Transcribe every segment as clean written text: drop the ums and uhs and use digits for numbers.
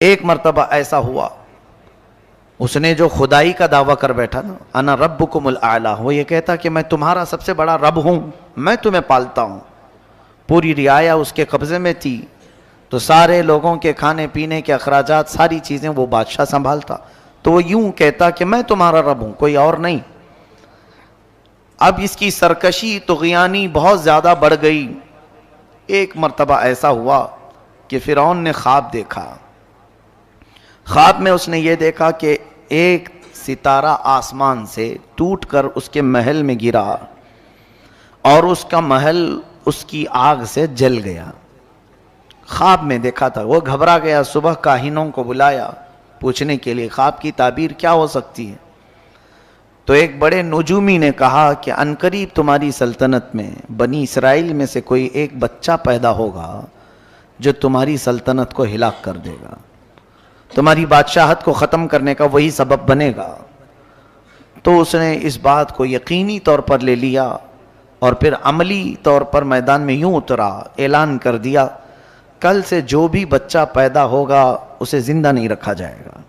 ایک مرتبہ ایسا ہوا، اس نے جو خدائی کا دعویٰ کر بیٹھا نا، انا ربکم الاعلی، وہ یہ کہتا کہ میں تمہارا سب سے بڑا رب ہوں، میں تمہیں پالتا ہوں، پوری رعایا اس کے قبضے میں تھی، تو سارے لوگوں کے کھانے پینے کے اخراجات، ساری چیزیں وہ بادشاہ سنبھالتا، تو وہ یوں کہتا کہ میں تمہارا رب ہوں، کوئی اور نہیں۔ اب اس کی سرکشی طغیانی بہت زیادہ بڑھ گئی۔ ایک مرتبہ ایسا ہوا کہ فرعون نے خواب دیکھا، خواب میں اس نے یہ دیکھا کہ ایک ستارہ آسمان سے ٹوٹ کر اس کے محل میں گرا اور اس کا محل اس کی آگ سے جل گیا۔ خواب میں دیکھا تھا، وہ گھبرا گیا، صبح کاہنوں کو بلایا پوچھنے کے لیے خواب کی تعبیر کیا ہو سکتی ہے، تو ایک بڑے نجومی نے کہا کہ عنقریب تمہاری سلطنت میں بنی اسرائیل میں سے کوئی ایک بچہ پیدا ہوگا جو تمہاری سلطنت کو ہلاک کر دے گا، تمہاری بادشاہت کو ختم کرنے کا وہی سبب بنے گا۔ تو اس نے اس بات کو یقینی طور پر لے لیا اور پھر عملی طور پر میدان میں یوں اترا، اعلان کر دیا کل سے جو بھی بچہ پیدا ہوگا اسے زندہ نہیں رکھا جائے گا،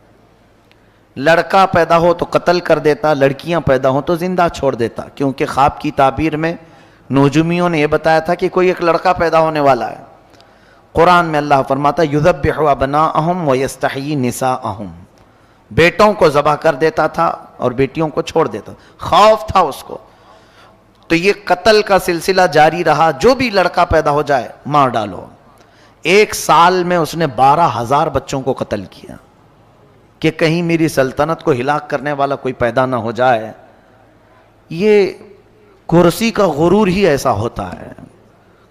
لڑکا پیدا ہو تو قتل کر دیتا، لڑکیاں پیدا ہو تو زندہ چھوڑ دیتا، کیونکہ خواب کی تعبیر میں نجومیوں نے یہ بتایا تھا کہ کوئی ایک لڑکا پیدا ہونے والا ہے۔ قرآن میں اللہ فرماتا یذبح ابناءہم ویستحیی نساءہم، بیٹوں کو ذبح کر دیتا تھا اور بیٹیوں کو چھوڑ دیتا، خوف تھا اس کو، تو یہ قتل کا سلسلہ جاری رہا، جو بھی لڑکا پیدا ہو جائے مار ڈالو۔ ایک سال میں اس نے 12,000 بچوں کو قتل کیا کہ کہیں میری سلطنت کو ہلاک کرنے والا کوئی پیدا نہ ہو جائے۔ یہ کرسی کا غرور ہی ایسا ہوتا ہے،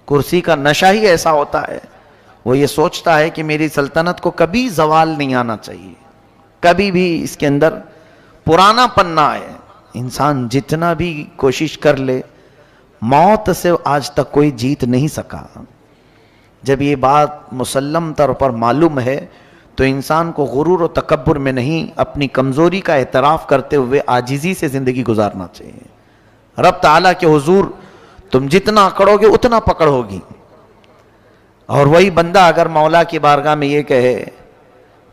کرسی کا نشہ ہی ایسا ہوتا ہے، وہ یہ سوچتا ہے کہ میری سلطنت کو کبھی زوال نہیں آنا چاہیے، کبھی بھی اس کے اندر پرانا پن نہ آئے۔ انسان جتنا بھی کوشش کر لے، موت سے آج تک کوئی جیت نہیں سکا۔ جب یہ بات مسلم طور پر معلوم ہے تو انسان کو غرور و تکبر میں نہیں، اپنی کمزوری کا اعتراف کرتے ہوئے عاجزی سے زندگی گزارنا چاہیے۔ رب تعالیٰ کے حضور تم جتنا اکڑو گے اتنا پکڑ ہوگی، اور وہی بندہ اگر مولا کی بارگاہ میں یہ کہے،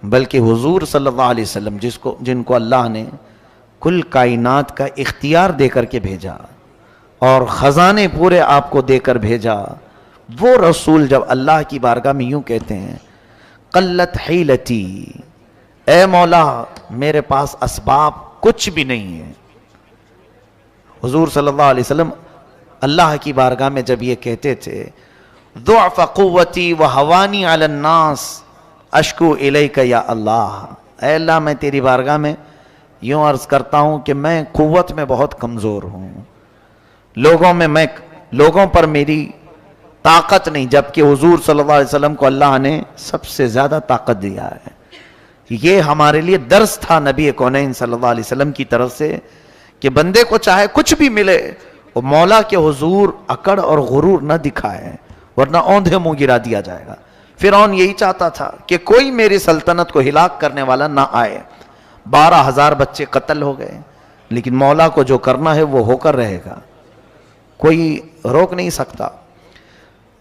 بلکہ حضور صلی اللہ علیہ وسلم جن کو اللہ نے کل کائنات کا اختیار دے کر کے بھیجا اور خزانے پورے آپ کو دے کر بھیجا، وہ رسول جب اللہ کی بارگاہ میں یوں کہتے ہیں قلت حیلتی، اے مولا میرے پاس اسباب کچھ بھی نہیں ہے۔ حضور صلی اللہ علیہ وسلم اللہ کی بارگاہ میں جب یہ کہتے تھے ضعف قوتی وحوانی علی الناس اشکو الیک یا اللہ، اے اللہ میں تیری بارگاہ میں یوں عرض کرتا ہوں کہ میں قوت میں بہت کمزور ہوں، لوگوں پر میری طاقت نہیں، جبکہ حضور صلی اللہ علیہ وسلم کو اللہ نے سب سے زیادہ طاقت دیا ہے۔ یہ ہمارے لیے درس تھا نبی کونین صلی اللہ علیہ وسلم کی طرف سے کہ بندے کو چاہے کچھ بھی ملے وہ مولا کے حضور اکڑ اور غرور نہ دکھائے، ورنہ اوندھے منہ گرا دیا جائے گا۔ فرعون یہی چاہتا تھا کہ کوئی میری سلطنت کو ہلاک کرنے والا نہ آئے۔ 12,000 بچے قتل ہو گئے، لیکن مولا کو جو کرنا ہے وہ ہو کر رہے گا، کوئی روک نہیں سکتا۔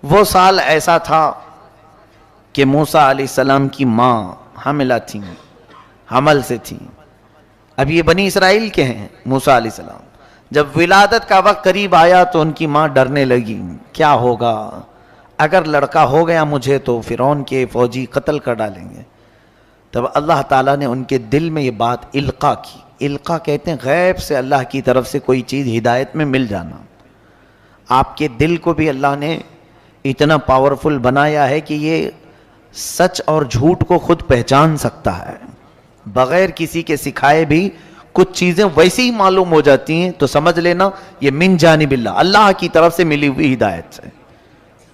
وہ سال ایسا تھا کہ موسیٰ علیہ السلام کی ماں حاملہ تھیں، حمل سے تھیں۔ اب یہ بنی اسرائیل کے ہیں موسیٰ علیہ السلام، جب ولادت کا وقت قریب آیا تو ان کی ماں ڈرنے لگی، کیا ہوگا اگر لڑکا ہو گیا مجھے تو فرعون کے فوجی قتل کر ڈالیں گے۔ تب اللہ تعالیٰ نے ان کے دل میں یہ بات القا کی۔ القا کہتے ہیں غیب سے اللہ کی طرف سے کوئی چیز ہدایت میں مل جانا۔ آپ کے دل کو بھی اللہ نے اتنا پاورفل بنایا ہے کہ یہ سچ اور جھوٹ کو خود پہچان سکتا ہے، بغیر کسی کے سکھائے بھی کچھ چیزیں ویسے ہی معلوم ہو جاتی ہیں، تو سمجھ لینا یہ من جانب اللہ کی طرف سے ملی ہوئی ہدایت سے۔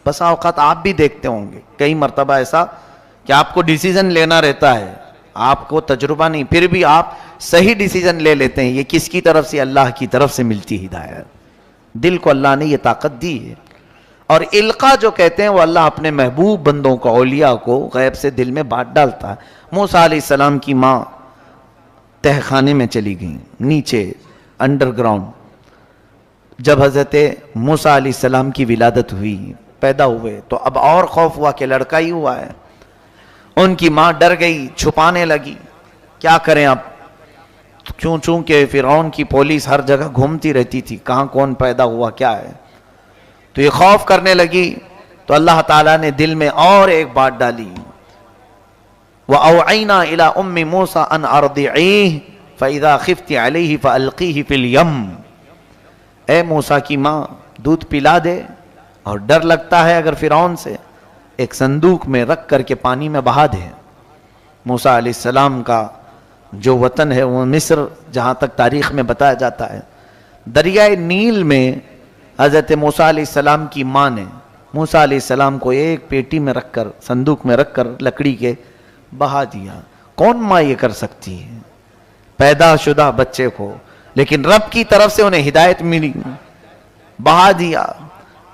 بس اوقات آپ بھی دیکھتے ہوں گے کئی مرتبہ ایسا کہ آپ کو ڈیسیزن لینا رہتا ہے، آپ کو تجربہ نہیں، پھر بھی آپ صحیح ڈیسیزن لے لیتے ہیں، یہ کس کی طرف سے؟ اللہ کی طرف سے ملتی ہدایت۔ دل کو اللہ نے یہ طاقت دی ہے۔ اور القا جو کہتے ہیں وہ اللہ اپنے محبوب بندوں کو، اولیاء کو غیب سے دل میں بات ڈالتا ہے۔ موسیٰ علیہ السلام کی ماں تہ خانے میں چلی گئیں، نیچے انڈر گراؤنڈ۔ جب حضرت موسیٰ علیہ السلام کی ولادت ہوئی، پیدا ہوئے، تو اب اور خوف ہوا کہ لڑکا ہی ہوا ہے۔ ان کی ماں ڈر گئی، چھپانے لگی، کیا کریں اب؟ چونکہ فرعون کی پولیس ہر جگہ گھومتی رہتی تھی، کہاں کون پیدا ہوا کیا ہے، تو یہ خوف کرنے لگی. تو اللہ تعالیٰ نے دل میں اور ایک بات ڈالی، وَأَوْعَيْنَا إِلَىٰ أُمِّ مُوسَىٰ أَنْ أَرْضِعِيهِ فَإِذَا خِفْتِ عَلَيْهِ فَأَلْقِيهِ فِي الْيَمِّ. اے موسیٰ کی ماں دودھ پلا دے، اور ڈر لگتا ہے اگر فرعون سے، ایک صندوق میں رکھ کر کے پانی میں بہا دے. موسیٰ علیہ السلام کا جو وطن ہے وہ مصر، جہاں تک تاریخ میں بتایا جاتا ہے، دریائے نیل میں حضرت موسیٰ علیہ السلام کی ماں نے موسیٰ علیہ السلام کو ایک پیٹی میں رکھ کر، صندوق میں رکھ کر لکڑی کے بہا دیا. کون ماں یہ کر سکتی ہے پیدا شدہ بچے کو؟ لیکن رب کی طرف سے انہیں ہدایت ملی، بہا دیا.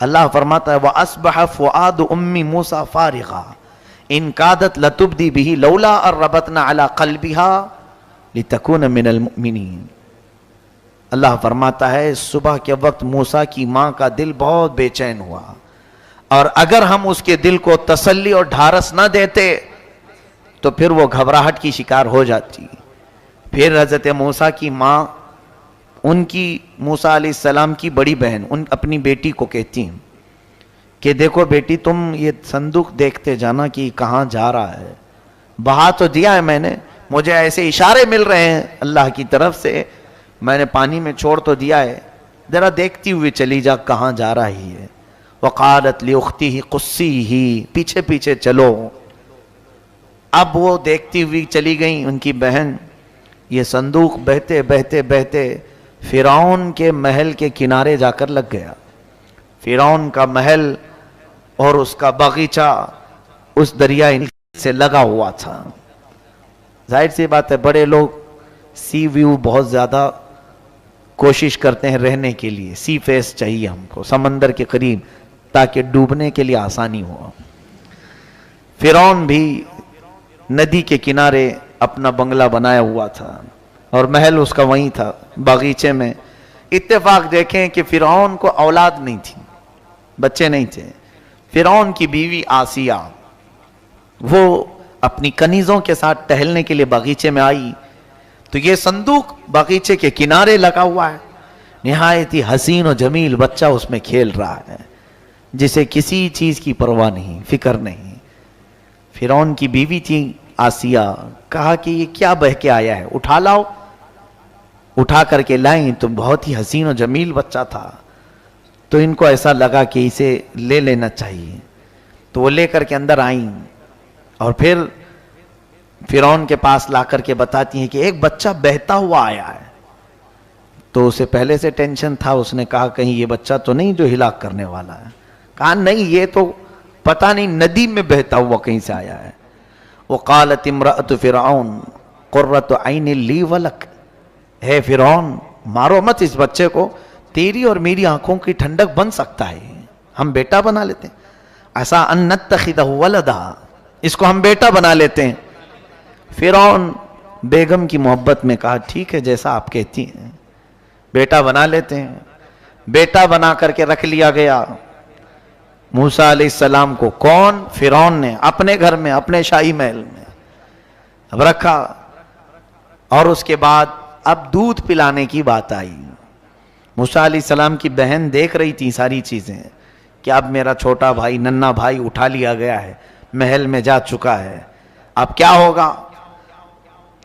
اللہ فرماتا ہے وَأَصْبَحَ فُؤَادُ أُمِّ مُوسَىٰ فَارِغًا إِن كَادَتْ لَتُبْدِي بِهِ لَوْلَا أَن رَّبَطْنَا عَلَىٰ قَلْبِهَا لِتَكُونَ مِنَ الْمُؤْمِنِينَ. اللہ فرماتا ہے صبح کے وقت موسیٰ کی ماں کا دل بہت بے چین ہوا، اور اگر ہم اس کے دل کو تسلی اور ڈھارس نہ دیتے تو پھر وہ گھبراہٹ کی شکار ہو جاتی. پھر حضرت موسیٰ کی ماں ان کی موسیٰ علیہ السلام کی بڑی بہن اپنی بیٹی کو کہتی ہیں کہ دیکھو بیٹی، تم یہ صندوق دیکھتے جانا کہ کہاں جا رہا ہے. بہا تو دیا ہے میں نے، مجھے ایسے اشارے مل رہے ہیں اللہ کی طرف سے، میں نے پانی میں چھوڑ تو دیا ہے، ذرا دیکھتی ہوئی چلی جا کہاں جا رہی ہے. وقالت لأختہ قصیہ، پیچھے پیچھے چلو. اب وہ دیکھتی ہوئی چلی گئیں ان کی بہن. یہ صندوق بہتے بہتے بہتے فرعون کے محل کے کنارے جا کر لگ گیا. فرعون کا محل اور اس کا باغیچہ اس دریائے سے لگا ہوا تھا. ظاہر سی بات ہے بڑے لوگ سی ویو بہت زیادہ کوشش کرتے ہیں رہنے کے لیے، سی فیس چاہیے ہم کو، سمندر کے قریب، تاکہ ڈوبنے کے لیے آسانی ہو. فرعون بھی ندی کے کنارے اپنا بنگلہ بنایا ہوا تھا اور محل اس کا وہیں تھا باغیچے میں. اتفاق دیکھیں کہ فرعون کو اولاد نہیں تھی، بچے نہیں تھے. فرعون کی بیوی آسیہ وہ اپنی کنیزوں کے ساتھ ٹہلنے کے لیے باغیچے میں آئی تو یہ صندوق باغیچے کے کنارے لگا ہوا ہے. نہایت ہی حسین و جمیل بچہ اس میں کھیل رہا ہے، جسے کسی چیز کی پرواہ نہیں، فکر نہیں. فرعون کی بیوی تھی آسیہ، کہا کہ یہ کیا بہہ کے آیا ہے، اٹھا لاؤ. اٹھا کر کے لائیں تو بہت ہی حسین و جمیل بچہ تھا، تو ان کو ایسا لگا کہ اسے لے لینا چاہیے. تو وہ لے کر کے اندر آئیں اور پھر فرعون کے پاس لا کر کے بتاتی ہیں کہ ایک بچہ بہتا ہوا آیا ہے. تو اسے پہلے سے ٹینشن تھا، اس نے کہا کہیں یہ بچہ تو نہیں جو ہلاک کرنے والا ہے. کہا نہیں، یہ تو پتہ نہیں ندی میں بہتا ہوا کہیں سے آیا ہے. وقالت امرأة فرعون قرۃ عین لی ولک. ہے فرعون مارو مت اس بچے کو، تیری اور میری آنکھوں کی ٹھنڈک بن سکتا ہے، ہم بیٹا بنا لیتے ہیں. عسیٰ ان نتخذہ ولدا، اس کو ہم بیٹا بنا لیتے ہیں. فرعون بیگم کی محبت میں کہا ٹھیک ہے جیسا آپ کہتی ہیں، بیٹا بنا لیتے ہیں. بیٹا بنا کر کے رکھ لیا گیا موسیٰ علیہ السلام کو. کون؟ فرعون نے اپنے گھر میں، اپنے شاہی محل میں اب رکھا. اور اس کے بعد اب دودھ پلانے کی بات آئی. موسیٰ علیہ السلام کی بہن دیکھ رہی تھی ساری چیزیں کہ اب میرا چھوٹا بھائی، ننھا بھائی اٹھا لیا گیا ہے، محل میں جا چکا ہے، اب کیا ہوگا.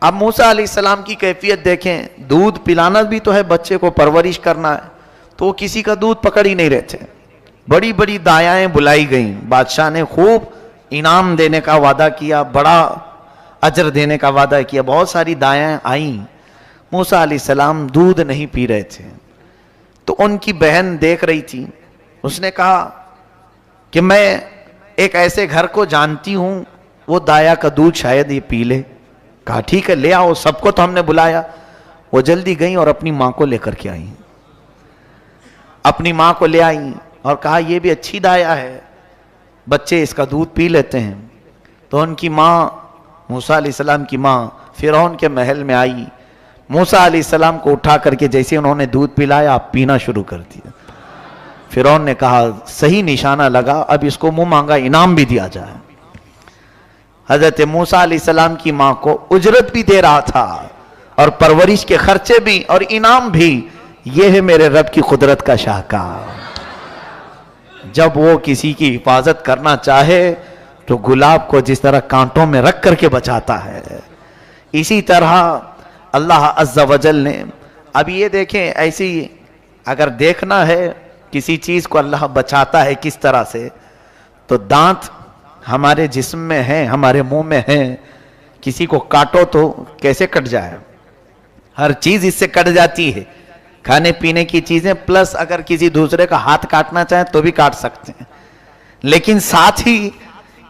اب موسیٰ علیہ السلام کی کیفیت دیکھیں، دودھ پلانا بھی تو ہے، بچے کو پرورش کرنا ہے، تو کسی کا دودھ پکڑ ہی نہیں رہے تھے. بڑی بڑی دایائیں بلائی گئیں، بادشاہ نے خوب انعام دینے کا وعدہ کیا، بڑا اجر دینے کا وعدہ کیا. بہت ساری دایائیں آئیں. موسیٰ علیہ السلام دودھ نہیں پی رہے تھے تو ان کی بہن دیکھ رہی تھی. اس نے کہا کہ میں ایک ایسے گھر کو جانتی ہوں وہ دایا کا دودھ شاید یہ پی لے. کہا ٹھیک ہے لے آؤ، سب کو تو ہم نے بلایا. وہ جلدی گئیں اور اپنی ماں کو لے کر کے آئیں. اپنی ماں کو لے آئیں اور کہا یہ بھی اچھی دایا ہے، بچے اس کا دودھ پی لیتے ہیں. تو ان کی ماں، موسیٰ علیہ السلام کی ماں فرعون کے محل میں آئی. موسیٰ علیہ السلام کو اٹھا کر کے جیسے انہوں نے دودھ پلایا آپ پینا شروع کر دیا. فرعون نے کہا صحیح نشانہ لگا، اب اس کو منہ مانگا انعام بھی دیا جائے. حضرت موسیٰ علیہ السلام کی ماں کو اجرت بھی دے رہا تھا اور پرورش کے خرچے بھی اور انعام بھی. یہ ہے میرے رب کی قدرت کا شاہکار. جب وہ کسی کی حفاظت کرنا چاہے تو گلاب کو جس طرح کانٹوں میں رکھ کر کے بچاتا ہے، اسی طرح اللہ عز و جل نے. اب یہ دیکھیں، ایسی اگر دیکھنا ہے کسی چیز کو اللہ بچاتا ہے کس طرح سے، تو دانت ہمارے جسم میں ہیں، ہمارے منہ میں ہیں. کسی کو کاٹو تو کیسے کٹ جائے؟ ہر چیز اس سے کٹ جاتی ہے، کھانے پینے کی چیزیں، پلس اگر کسی دوسرے کا ہاتھ کاٹنا چاہیں تو بھی کاٹ سکتے ہیں. لیکن ساتھ ہی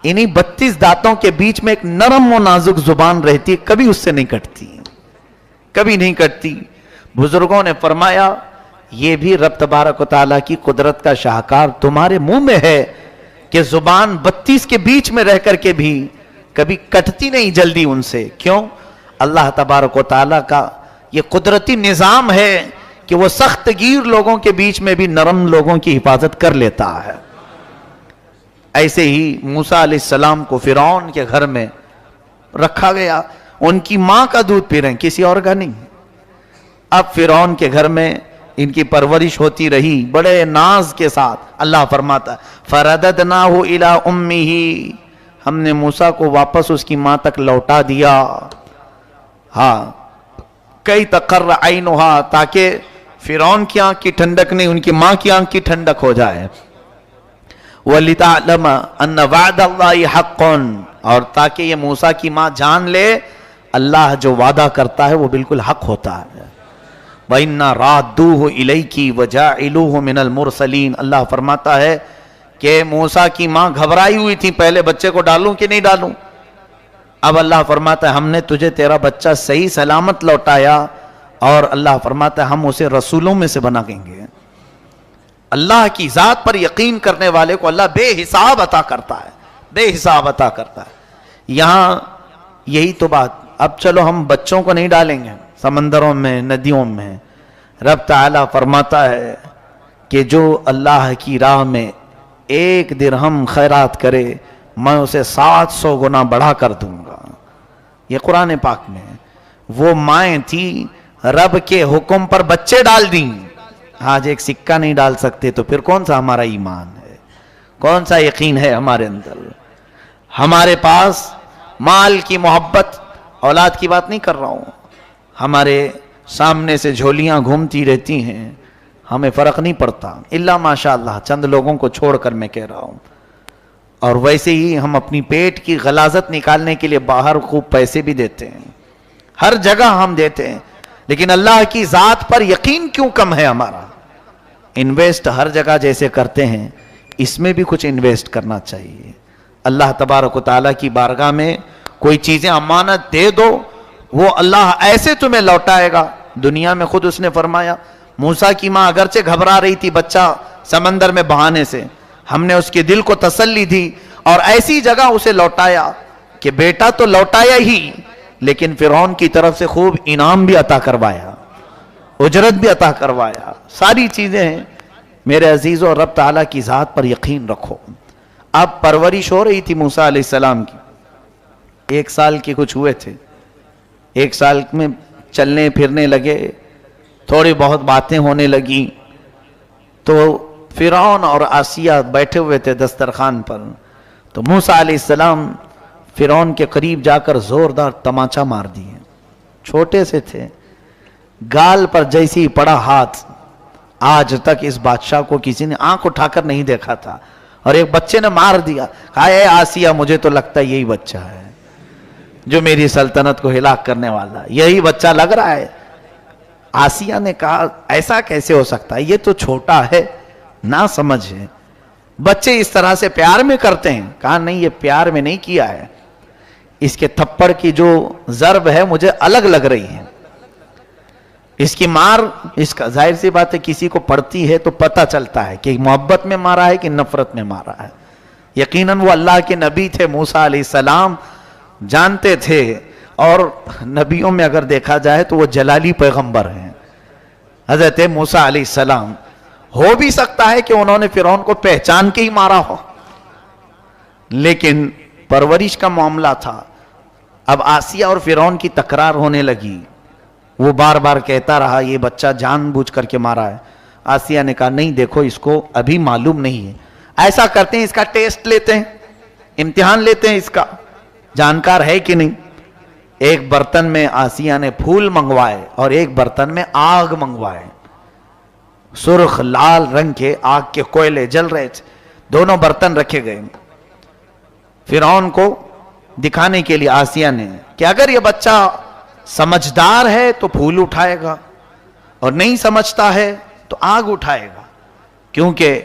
انہی 32 دانتوں کے بیچ میں ایک نرم و نازک زبان رہتی ہے، کبھی اس سے نہیں کٹتی، کبھی نہیں کٹتی. بزرگوں نے فرمایا یہ بھی رب تبارک و تعالیٰ کی قدرت کا شاہکار تمہارے منہ میں ہے کہ زبان 32 کے بیچ میں رہ کر کے بھی کبھی کٹتی نہیں جلدی ان سے. کیوں؟ اللہ تبارک و تعالیٰ کا یہ قدرتی نظام ہے کہ وہ سخت گیر لوگوں کے بیچ میں بھی نرم لوگوں کی حفاظت کر لیتا ہے. ایسے ہی موسیٰ علیہ السلام کو فرعون کے گھر میں رکھا گیا، ان کی ماں کا دودھ پی رہے ہیں، کسی اور کا نہیں. اب فرعون کے گھر میں ان کی پرورش ہوتی رہی بڑے ناز کے ساتھ. اللہ فرماتا فَرَدَدْنَاهُ إِلَىٰ أُمِّهِ، ہم نے موسیٰ کو واپس اس کی ماں تک لوٹا دیا. ہاں، کئی تقر عینها، تاکہ فرعون کی آنکھ کی ٹھنڈک نہیں، ان کی ماں کی آنکھ کی ٹھنڈک ہو جائے. وَلِتَعْلَمَ أَنَّ وَعْدَ اللَّهِ حَقٌّ، اور تاکہ یہ موسیٰ کی ماں جان لے اللہ جو وعدہ کرتا ہے وہ بالکل حق ہوتا ہے. وَإِنَّا رَادُّوهُ إِلَيْكِ وَجَاعِلُوهُ مِنَ الْمُرْسَلِينَ، اللہ فرماتا ہے کہ موسیٰ کی ماں گھبرائی ہوئی تھی پہلے بچے کو ڈالوں کہ نہیں ڈالوں. اب اللہ فرماتا ہے ہم نے تجھے تیرا بچہ صحیح سلامت لوٹایا، اور اللہ فرماتا ہے ہم اسے رسولوں میں سے بنا دیں گے. اللہ کی ذات پر یقین کرنے والے کو اللہ بے حساب عطا کرتا ہے، بے حساب عطا کرتا ہے. یہاں یہی تو بات. اب چلو ہم بچوں کو نہیں ڈالیں گے سمندروں میں، ندیوں میں. رب تعالیٰ فرماتا ہے کہ جو اللہ کی راہ میں 1 درہم خیرات کرے میں اسے 700 گنا بڑھا کر دوں گا. یہ قرآن پاک میں. وہ مائیں تھی رب کے حکم پر بچے ڈال دیں. آج ایک سکہ نہیں ڈال سکتے تو پھر کون سا ہمارا ایمان ہے، کون سا یقین ہے ہمارے اندر؟ ہمارے پاس مال کی محبت، اولاد کی بات نہیں کر رہا ہوں، ہمارے سامنے سے جھولیاں گھومتی رہتی ہیں، ہمیں فرق نہیں پڑتا الا ماشاءاللہ چند لوگوں کو چھوڑ کر میں کہہ رہا ہوں. اور ویسے ہی ہم اپنی پیٹ کی غلاظت نکالنے کے لیے باہر خوب پیسے بھی دیتے ہیں، ہر جگہ ہم دیتے ہیں، لیکن اللہ کی ذات پر یقین کیوں کم ہے ہمارا؟ انویسٹ ہر جگہ جیسے کرتے ہیں اس میں بھی کچھ انویسٹ کرنا چاہیے. اللہ تبارک و تعالیٰ کی بارگاہ میں کوئی چیزیں امانت دے دو، وہ اللہ ایسے تمہیں لوٹائے گا. دنیا میں خود اس نے فرمایا موسیٰ کی ماں اگرچہ گھبرا رہی تھی بچہ سمندر میں بہانے سے، ہم نے اس کے دل کو تسلی دی اور ایسی جگہ اسے لوٹایا کہ بیٹا تو لوٹایا ہی، لیکن فرعون کی طرف سے خوب انعام بھی عطا کروایا، اجرت بھی عطا کروایا. ساری چیزیں ہیں. میرے عزیزوں، رب تعالیٰ کی ذات پر یقین رکھو. اب پرورش ہو رہی تھی موسیٰ علیہ السلام کی. 1 سال کے کچھ ہوئے تھے، 1 سال میں چلنے پھرنے لگے، تھوڑی بہت باتیں ہونے لگی. تو فرعون اور آسیہ بیٹھے ہوئے تھے دسترخوان پر. تو موسیٰ علیہ السلام فرعون کے قریب جا کر زوردار تماچا مار دیے. چھوٹے سے تھے، گال پر جیسے ہی پڑا ہاتھ، آج تک اس بادشاہ کو کسی نے آنکھ اٹھا کر نہیں دیکھا تھا، اور ایک بچے نے مار دیا. کہا اے آسیہ مجھے تو لگتا ہے یہی بچہ ہے جو میری سلطنت کو ہلاک کرنے والا، یہی بچہ لگ رہا ہے. آسیہ نے کہا ایسا کیسے ہو سکتا ہے، یہ تو چھوٹا ہے، نہ سمجھ ہے، بچے اس طرح سے پیار میں کرتے ہیں. کہا نہیں، یہ پیار میں نہیں کیا ہے، اس کے تھپڑ کی جو ضرب ہے مجھے الگ لگ رہی ہے. اس کی مار، اس کا ظاہر سی بات ہے کسی کو پڑتی ہے تو پتہ چلتا ہے کہ محبت میں مارا ہے کہ نفرت میں مارا ہے. یقیناً وہ اللہ کے نبی تھے موسیٰ علیہ السلام، جانتے تھے. اور نبیوں میں اگر دیکھا جائے تو وہ جلالی پیغمبر ہیں. حضرت موسیٰ علیہ السلام ہو بھی سکتا ہے کہ انہوں نے فرعون کو پہچان کے ہی مارا ہو، لیکن پرورش کا معاملہ تھا. اب آسیہ اور فرعون کی تکرار ہونے لگی. وہ بار بار کہتا رہا یہ بچہ جان بوجھ کر کے مارا ہے. آسیہ نے کہا نہیں دیکھو اس کو ابھی معلوم نہیں ہے, ایسا کرتے ہیں اس کا ٹیسٹ لیتے ہیں, امتحان لیتے ہیں اس کا, جانکار ہے کہ نہیں. ایک برتن میں آسیہ نے پھول منگوائے اور ایک برتن میں آگ منگوائے. سرخ لال رنگ کے آگ کے کوئلے جل رہے تھے, دونوں برتن رکھے گئے. فرعون کو دکھانے کے لیے آسیہ نے کہ اگر یہ بچہ سمجھدار ہے تو پھول اٹھائے گا, اور نہیں سمجھتا ہے تو آگ اٹھائے گا, کیونکہ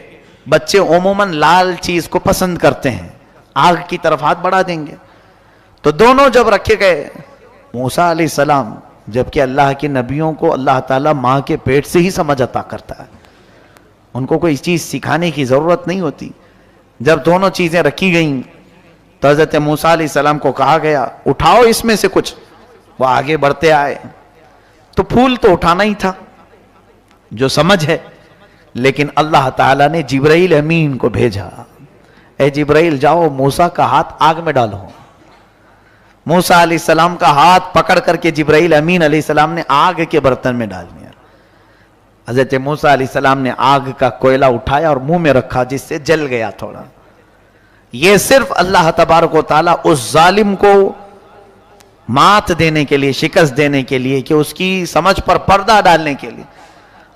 بچے عموماً لال چیز کو پسند کرتے ہیں, آگ کی طرف ہاتھ بڑھا دیں گے. تو دونوں جب رکھے گئے, موسیٰ علیہ السلام, جبکہ اللہ کے نبیوں کو اللہ تعالیٰ ماں کے پیٹ سے ہی سمجھ عطا کرتا ہے, ان کو کوئی چیز سکھانے کی ضرورت نہیں ہوتی. جب دونوں چیزیں رکھی گئیں تو حضرت موسیٰ علیہ السلام کو کہا گیا اٹھاؤ اس میں سے کچھ. وہ آگے بڑھتے آئے تو پھول تو اٹھانا ہی تھا جو سمجھ ہے, لیکن اللہ تعالیٰ نے جبرائیل امین کو بھیجا, اے جبرائیل جاؤ موسیٰ کا ہاتھ آگ میں ڈالو. موسیٰ علیہ السلام کا ہاتھ پکڑ کر کے جبرائیل امین علیہ السلام نے آگ کے برتن میں ڈال دیا. حضرت موسیٰ علیہ السلام نے آگ کا کوئلہ اٹھایا اور منہ میں رکھا, جس سے جل گیا تھوڑا. یہ صرف اللہ تبارک و تعالیٰ اس ظالم کو مات دینے کے لیے, شکست دینے کے لیے, کہ اس کی سمجھ پر پردہ ڈالنے کے لیے.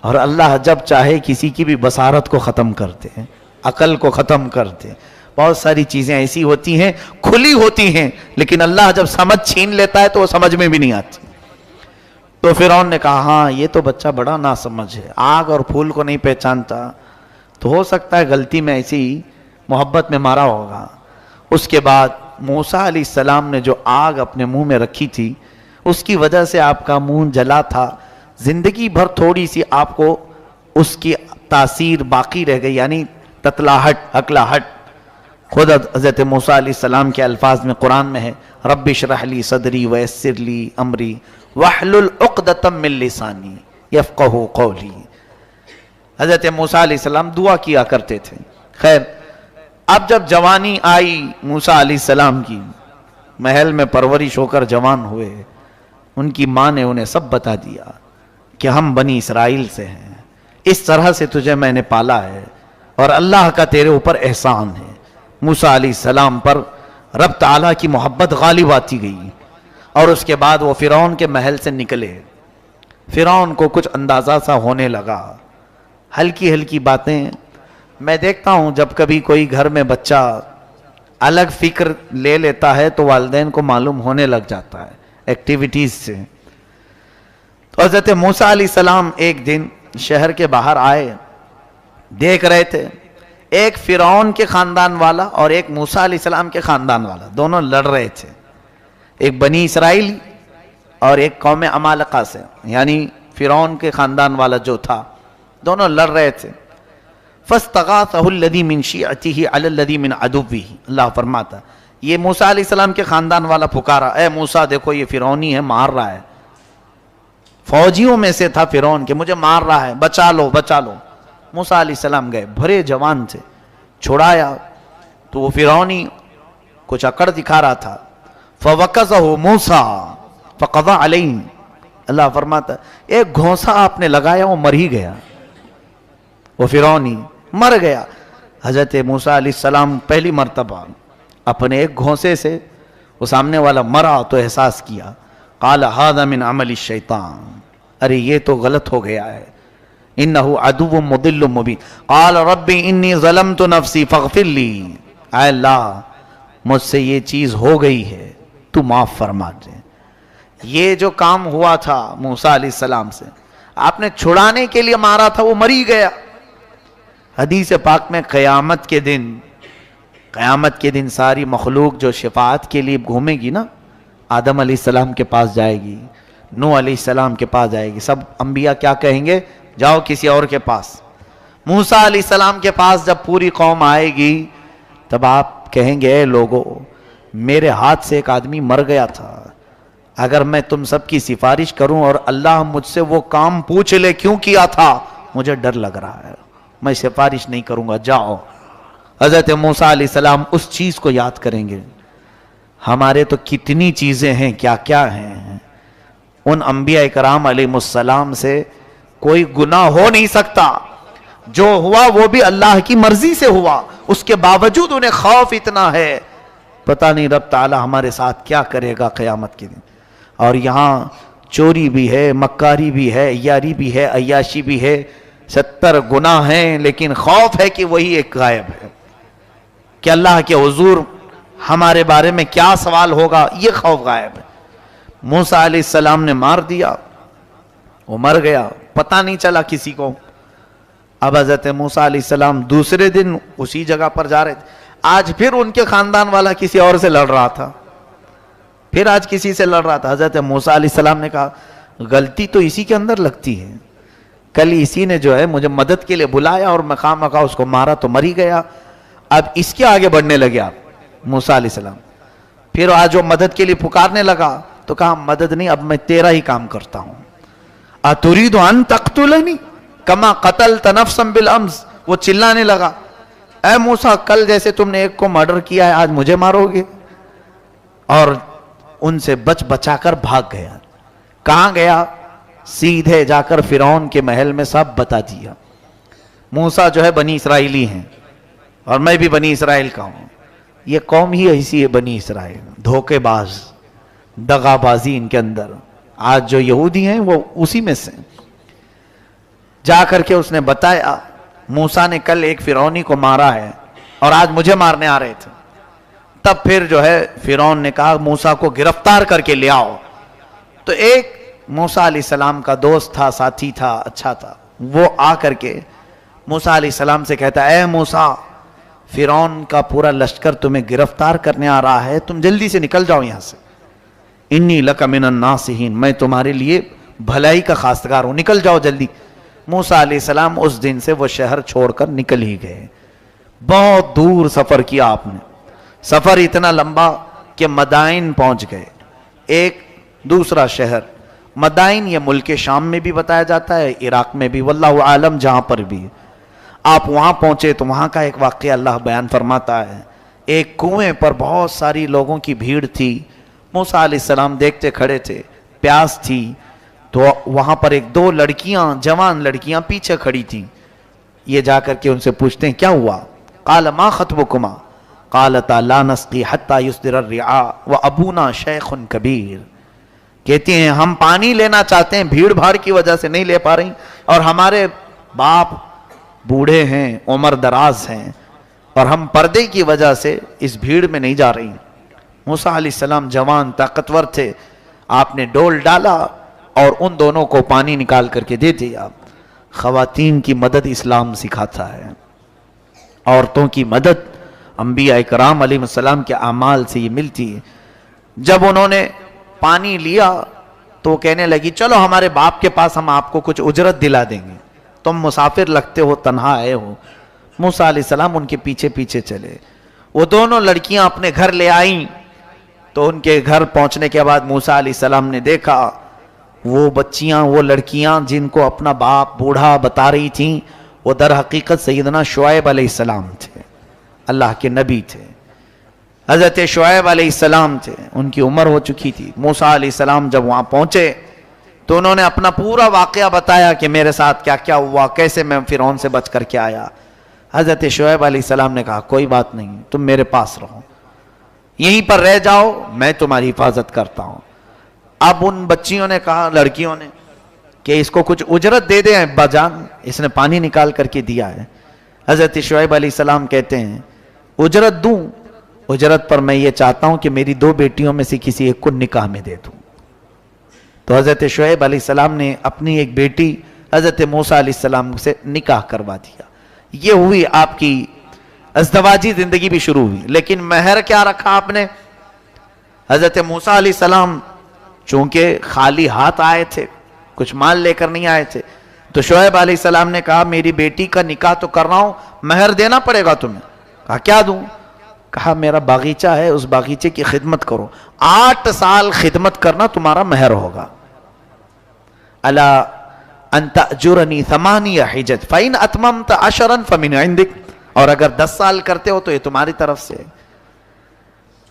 اور اللہ جب چاہے کسی کی بھی بصارت کو ختم کرتے ہیں, عقل کو ختم کرتے ہیں. بہت ساری چیزیں ایسی ہوتی ہیں کھلی ہوتی ہیں, لیکن اللہ جب سمجھ چھین لیتا ہے تو وہ سمجھ میں بھی نہیں آتی. تو فرعون نے کہا ہاں یہ تو بچہ بڑا ناسمجھ ہے, آگ اور پھول کو نہیں پہچانتا, تو ہو سکتا ہے غلطی میں ایسی محبت میں مارا ہوگا. اس کے بعد موسیٰ علیہ السلام نے جو آگ اپنے منہ میں رکھی تھی اس کی وجہ سے آپ کا منہ جلا تھا, زندگی بھر تھوڑی سی آپ کو اس کی تاثیر باقی رہ گئی, یعنی تتلاہٹ, ہکلاہٹ. خود حضرت موسیٰ علیہ السلام کے الفاظ میں قرآن میں ہے رب اشرح لی صدری ویسر لی امری واحلل عقدۃ من لسانی یفقہوا قولی. حضرت موسیٰ علیہ السلام دعا کیا کرتے تھے. خیر, اب جب جوانی آئی موسیٰ علیہ السلام کی, محل میں پرورش ہو کر جوان ہوئے, ان کی ماں نے انہیں سب بتا دیا کہ ہم بنی اسرائیل سے ہیں, اس طرح سے تجھے میں نے پالا ہے, اور اللہ کا تیرے اوپر احسان ہے. موسیٰ علیہ السلام پر رب تعالیٰ کی محبت غالب آتی گئی, اور اس کے بعد وہ فرعون کے محل سے نکلے. فرعون کو کچھ اندازہ سا ہونے لگا, ہلکی ہلکی باتیں. میں دیکھتا ہوں جب کبھی کوئی گھر میں بچہ الگ فکر لے لیتا ہے تو والدین کو معلوم ہونے لگ جاتا ہے ایکٹیویٹیز سے. تو حضرت موسیٰ علیہ السلام ایک دن شہر کے باہر آئے, دیکھ رہے تھے ایک فرعون کے خاندان والا اور ایک موسیٰ علیہ السلام کے خاندان والا, دونوں لڑ رہے تھے. ایک بنی اسرائیل اور ایک قوم عمالقہ سے, یعنی فرعون کے خاندان والا جو تھا, دونوں لڑ رہے تھے. فَاسْتَغَاثَهُ الَّذِي مِنْ شِيعَتِهِ عَلَى الَّذِي مِنْ عَدُوِّهِ. اللہ فرماتا یہ موسیٰ علیہ السلام کے خاندان والا پکارا, اے موسیٰ دیکھو یہ فرعونی ہے, مار رہا ہے. فوجیوں میں سے تھا فرعون کہ مجھے مار رہا ہے, بچا لو بچا لو. موسیٰ علیہ السلام گئے, بھرے جوان تھے, چھڑایا تو وہ فرعونی کچھ اکڑ دکھا رہا تھا. فَوَقَذَهُ مُوسَىٰ فَقَضَى عَلَيْهِ. اللہ فرماتا ایک گھونسا آپ نے لگایا, وہ مر ہی گیا, وہ فرعونی مر گیا. حضرت موسیٰ علیہ السلام پہلی مرتبہ اپنے ایک گھونسے سے وہ سامنے والا مرا تو احساس کیا, قال هذا من عمل الشیطان, ارے یہ تو غلط ہو گیا ہے, انه عدو مضل مبین. قال رب انی ظلمت نفسی فاغفر لی, اے اللہ مجھ سے یہ چیز ہو گئی ہے تو معاف فرما دے. یہ جو کام ہوا تھا موسیٰ علیہ السلام سے, آپ نے چھڑانے کے لیے مارا تھا, وہ مری گیا. حدیث پاک میں قیامت کے دن ساری مخلوق جو شفاعت کے لیے گھومے گی نا, آدم علیہ السلام کے پاس جائے گی, نوح علیہ السلام کے پاس جائے گی, سب انبیاء کیا کہیں گے, جاؤ کسی اور کے پاس. موسیٰ علیہ السلام کے پاس جب پوری قوم آئے گی تب آپ کہیں گے اے لوگو, میرے ہاتھ سے ایک آدمی مر گیا تھا, اگر میں تم سب کی سفارش کروں اور اللہ مجھ سے وہ کام پوچھ لے کیوں کیا تھا, مجھے ڈر لگ رہا ہے, میں سفارش نہیں کروں گا, جاؤ. حضرت موسیٰ علیہ السلام اس چیز کو یاد کریں گے ہمارے تو کتنی چیزیں ہیں، کیا کیا ہیں. ان انبیاء کرام علیہ السلام سے کوئی گناہ ہو نہیں سکتا. جو ہوا وہ بھی اللہ کی مرضی سے ہوا، اس کے باوجود انہیں خوف اتنا ہے، پتہ نہیں رب تعالی ہمارے ساتھ کیا کرے گا قیامت کے دن. اور یہاں چوری بھی ہے، مکاری بھی ہے، یاری بھی ہے، عیاشی بھی ہے، 70 گناہ ہیں، لیکن خوف ہے کہ وہی ایک غائب ہے کہ اللہ کے حضور ہمارے بارے میں کیا سوال ہوگا، یہ خوف غائب ہے. موسیٰ علیہ السلام نے مار دیا، وہ مر گیا، پتہ نہیں چلا کسی کو. اب حضرت موسیٰ علیہ السلام دوسرے دن اسی جگہ پر جا رہے تھے. آج پھر ان کے خاندان والا کسی اور سے لڑ رہا تھا، پھر آج کسی سے لڑ رہا تھا. حضرت موسیٰ علیہ السلام نے کہا غلطی تو اسی کے اندر لگتی ہے، کل اسی نے جو ہے مجھے مدد کے لیے بلایا اور میں خواہ مخواہ اس کو مارا تو مری گیا، اب اس کے آگے بڑھنے لگے آپ. موسیٰ علیہ السلام پھر آج وہ مدد کے لیے پکارنے لگا تو کہا مدد نہیں، اب میں تیرا ہی کام کرتا ہوں. اتريد ان تقتلنی کما قتلت نفسا بالامس. وہ چلانے لگا اے موسیٰ کل جیسے تم نے ایک کو مرڈر کیا ہے آج مجھے مارو گے. اور ان سے بچا کر بھاگ گیا. کہاں گیا؟ سیدھے جا کر فرعون کے محل میں سب بتا دیا. موسیٰ جو ہے بنی اسرائیلی ہیں اور میں بھی بنی اسرائیل کا ہوں. یہ قوم ہی ایسی ہے بنی اسرائیل، دھوکے باز، دغا بازی ان کے اندر. آج جو یہودی ہیں وہ اسی میں سے. جا کر کے اس نے بتایا موسیٰ نے کل ایک فرعونی کو مارا ہے اور آج مجھے مارنے آ رہے تھے. تب پھر جو ہے فرعون نے کہا موسیٰ کو گرفتار کر کے لے آؤ. تو ایک موسیٰ علیہ السلام کا دوست تھا، ساتھی تھا، اچھا تھا، وہ آ کر کے موسیٰ علیہ السلام سے کہتا اے موسیٰ فرعون کا پورا لشکر تمہیں گرفتار کرنے آ رہا ہے، تم جلدی سے نکل جاؤ یہاں سے. انی لک من الناصحین، میں تمہارے لیے بھلائی کا خواستگار ہوں، نکل جاؤ جلدی. موسیٰ علیہ السلام اس دن سے وہ شہر چھوڑ کر نکل ہی گئے. بہت دور سفر کیا آپ نے، سفر اتنا لمبا کہ مدائن پہنچ گئے. ایک دوسرا شہر مدائن، یہ ملک شام میں بھی بتایا جاتا ہے، عراق میں بھی، واللہ عالم جہاں پر بھی. آپ وہاں پہنچے تو وہاں کا ایک واقعہ اللہ بیان فرماتا ہے. ایک کنویں پر بہت ساری لوگوں کی بھیڑ تھی. موسیٰ علیہ السلام دیکھتے کھڑے تھے، پیاس تھی، تو وہاں پر ایک دو لڑکیاں، جوان لڑکیاں پیچھے کھڑی تھیں. یہ جا کر کے ان سے پوچھتے ہیں کیا ہوا؟ قال ما خطبکما قالتا لا نسقی حتی یصدر الرعاء وابونا شیخ کبیر. کہتے ہیں ہم پانی لینا چاہتے ہیں، بھیڑ بھاڑ کی وجہ سے نہیں لے پا رہی، اور ہمارے باپ بوڑھے ہیں، عمر دراز ہیں، اور ہم پردے کی وجہ سے اس بھیڑ میں نہیں جا رہی. موسیٰ علیہ السلام جوان طاقتور تھے، آپ نے ڈول ڈالا اور ان دونوں کو پانی نکال کر کے دے دیا. خواتین کی مدد اسلام سکھاتا ہے، عورتوں کی مدد انبیاء کرام علیہ السلام کے اعمال سے یہ ملتی ہے. جب انہوں نے پانی لیا تو کہنے لگی چلو ہمارے باپ کے پاس ہم آپ کو کچھ اجرت دلا دیں گے، تم مسافر لگتے ہو، تنہا آئے ہو. موسیٰ علیہ السلام ان کے پیچھے پیچھے چلے. وہ دونوں لڑکیاں اپنے گھر لے آئیں تو ان کے گھر پہنچنے کے بعد موسیٰ علیہ السلام نے دیکھا وہ بچیاں، وہ لڑکیاں جن کو اپنا باپ بوڑھا بتا رہی تھیں، وہ در حقیقت سیدنا شعیب علیہ السلام تھے، اللہ کے نبی تھے. حضرت شعیب علیہ السلام تھے، ان کی عمر ہو چکی تھی. موسیٰ علیہ السلام جب وہاں پہنچے تو انہوں نے اپنا پورا واقعہ بتایا کہ میرے ساتھ کیا کیا ہوا، کیسے میں فرعون سے بچ کر کے آیا. حضرت شعیب علیہ السلام نے کہا کوئی بات نہیں، تم میرے پاس رہو، یہیں پر رہ جاؤ، میں تمہاری حفاظت کرتا ہوں. اب ان بچیوں نے کہا، لڑکیوں نے، کہ اس کو کچھ اجرت دے دیں ابا جان، اس نے پانی نکال کر کے دیا ہے. حضرت شعیب علیہ السلام کہتے ہیں اجرت دوں؟ اجرت پر میں یہ چاہتا ہوں کہ میری 2 بیٹیوں میں سے کسی ایک کو نکاح میں دے دوں. تو حضرت شعیب علیہ السلام نے اپنی ایک بیٹی حضرت موسیٰ علیہ السلام سے نکاح کروا دیا. یہ ہوئی آپ کی ازدواجی زندگی بھی شروع ہوئی. لیکن مہر کیا رکھا آپ نے؟ حضرت موسیٰ علیہ السلام چونکہ خالی ہاتھ آئے تھے، کچھ مال لے کر نہیں آئے تھے، تو شعیب علیہ السلام نے کہا میری بیٹی کا نکاح تو کر رہا ہوں، مہر دینا پڑے گا تمہیں. کہا کیا دوں؟ کہا میرا باغیچہ ہے، اس باغیچے کی خدمت کرو، 8 سال خدمت کرنا تمہارا مہر ہوگا. الا ان تأجرنی 8 حجج فإن اتممت 10 فمن عندک. اور اگر 10 سال کرتے ہو تو یہ تمہاری طرف سے.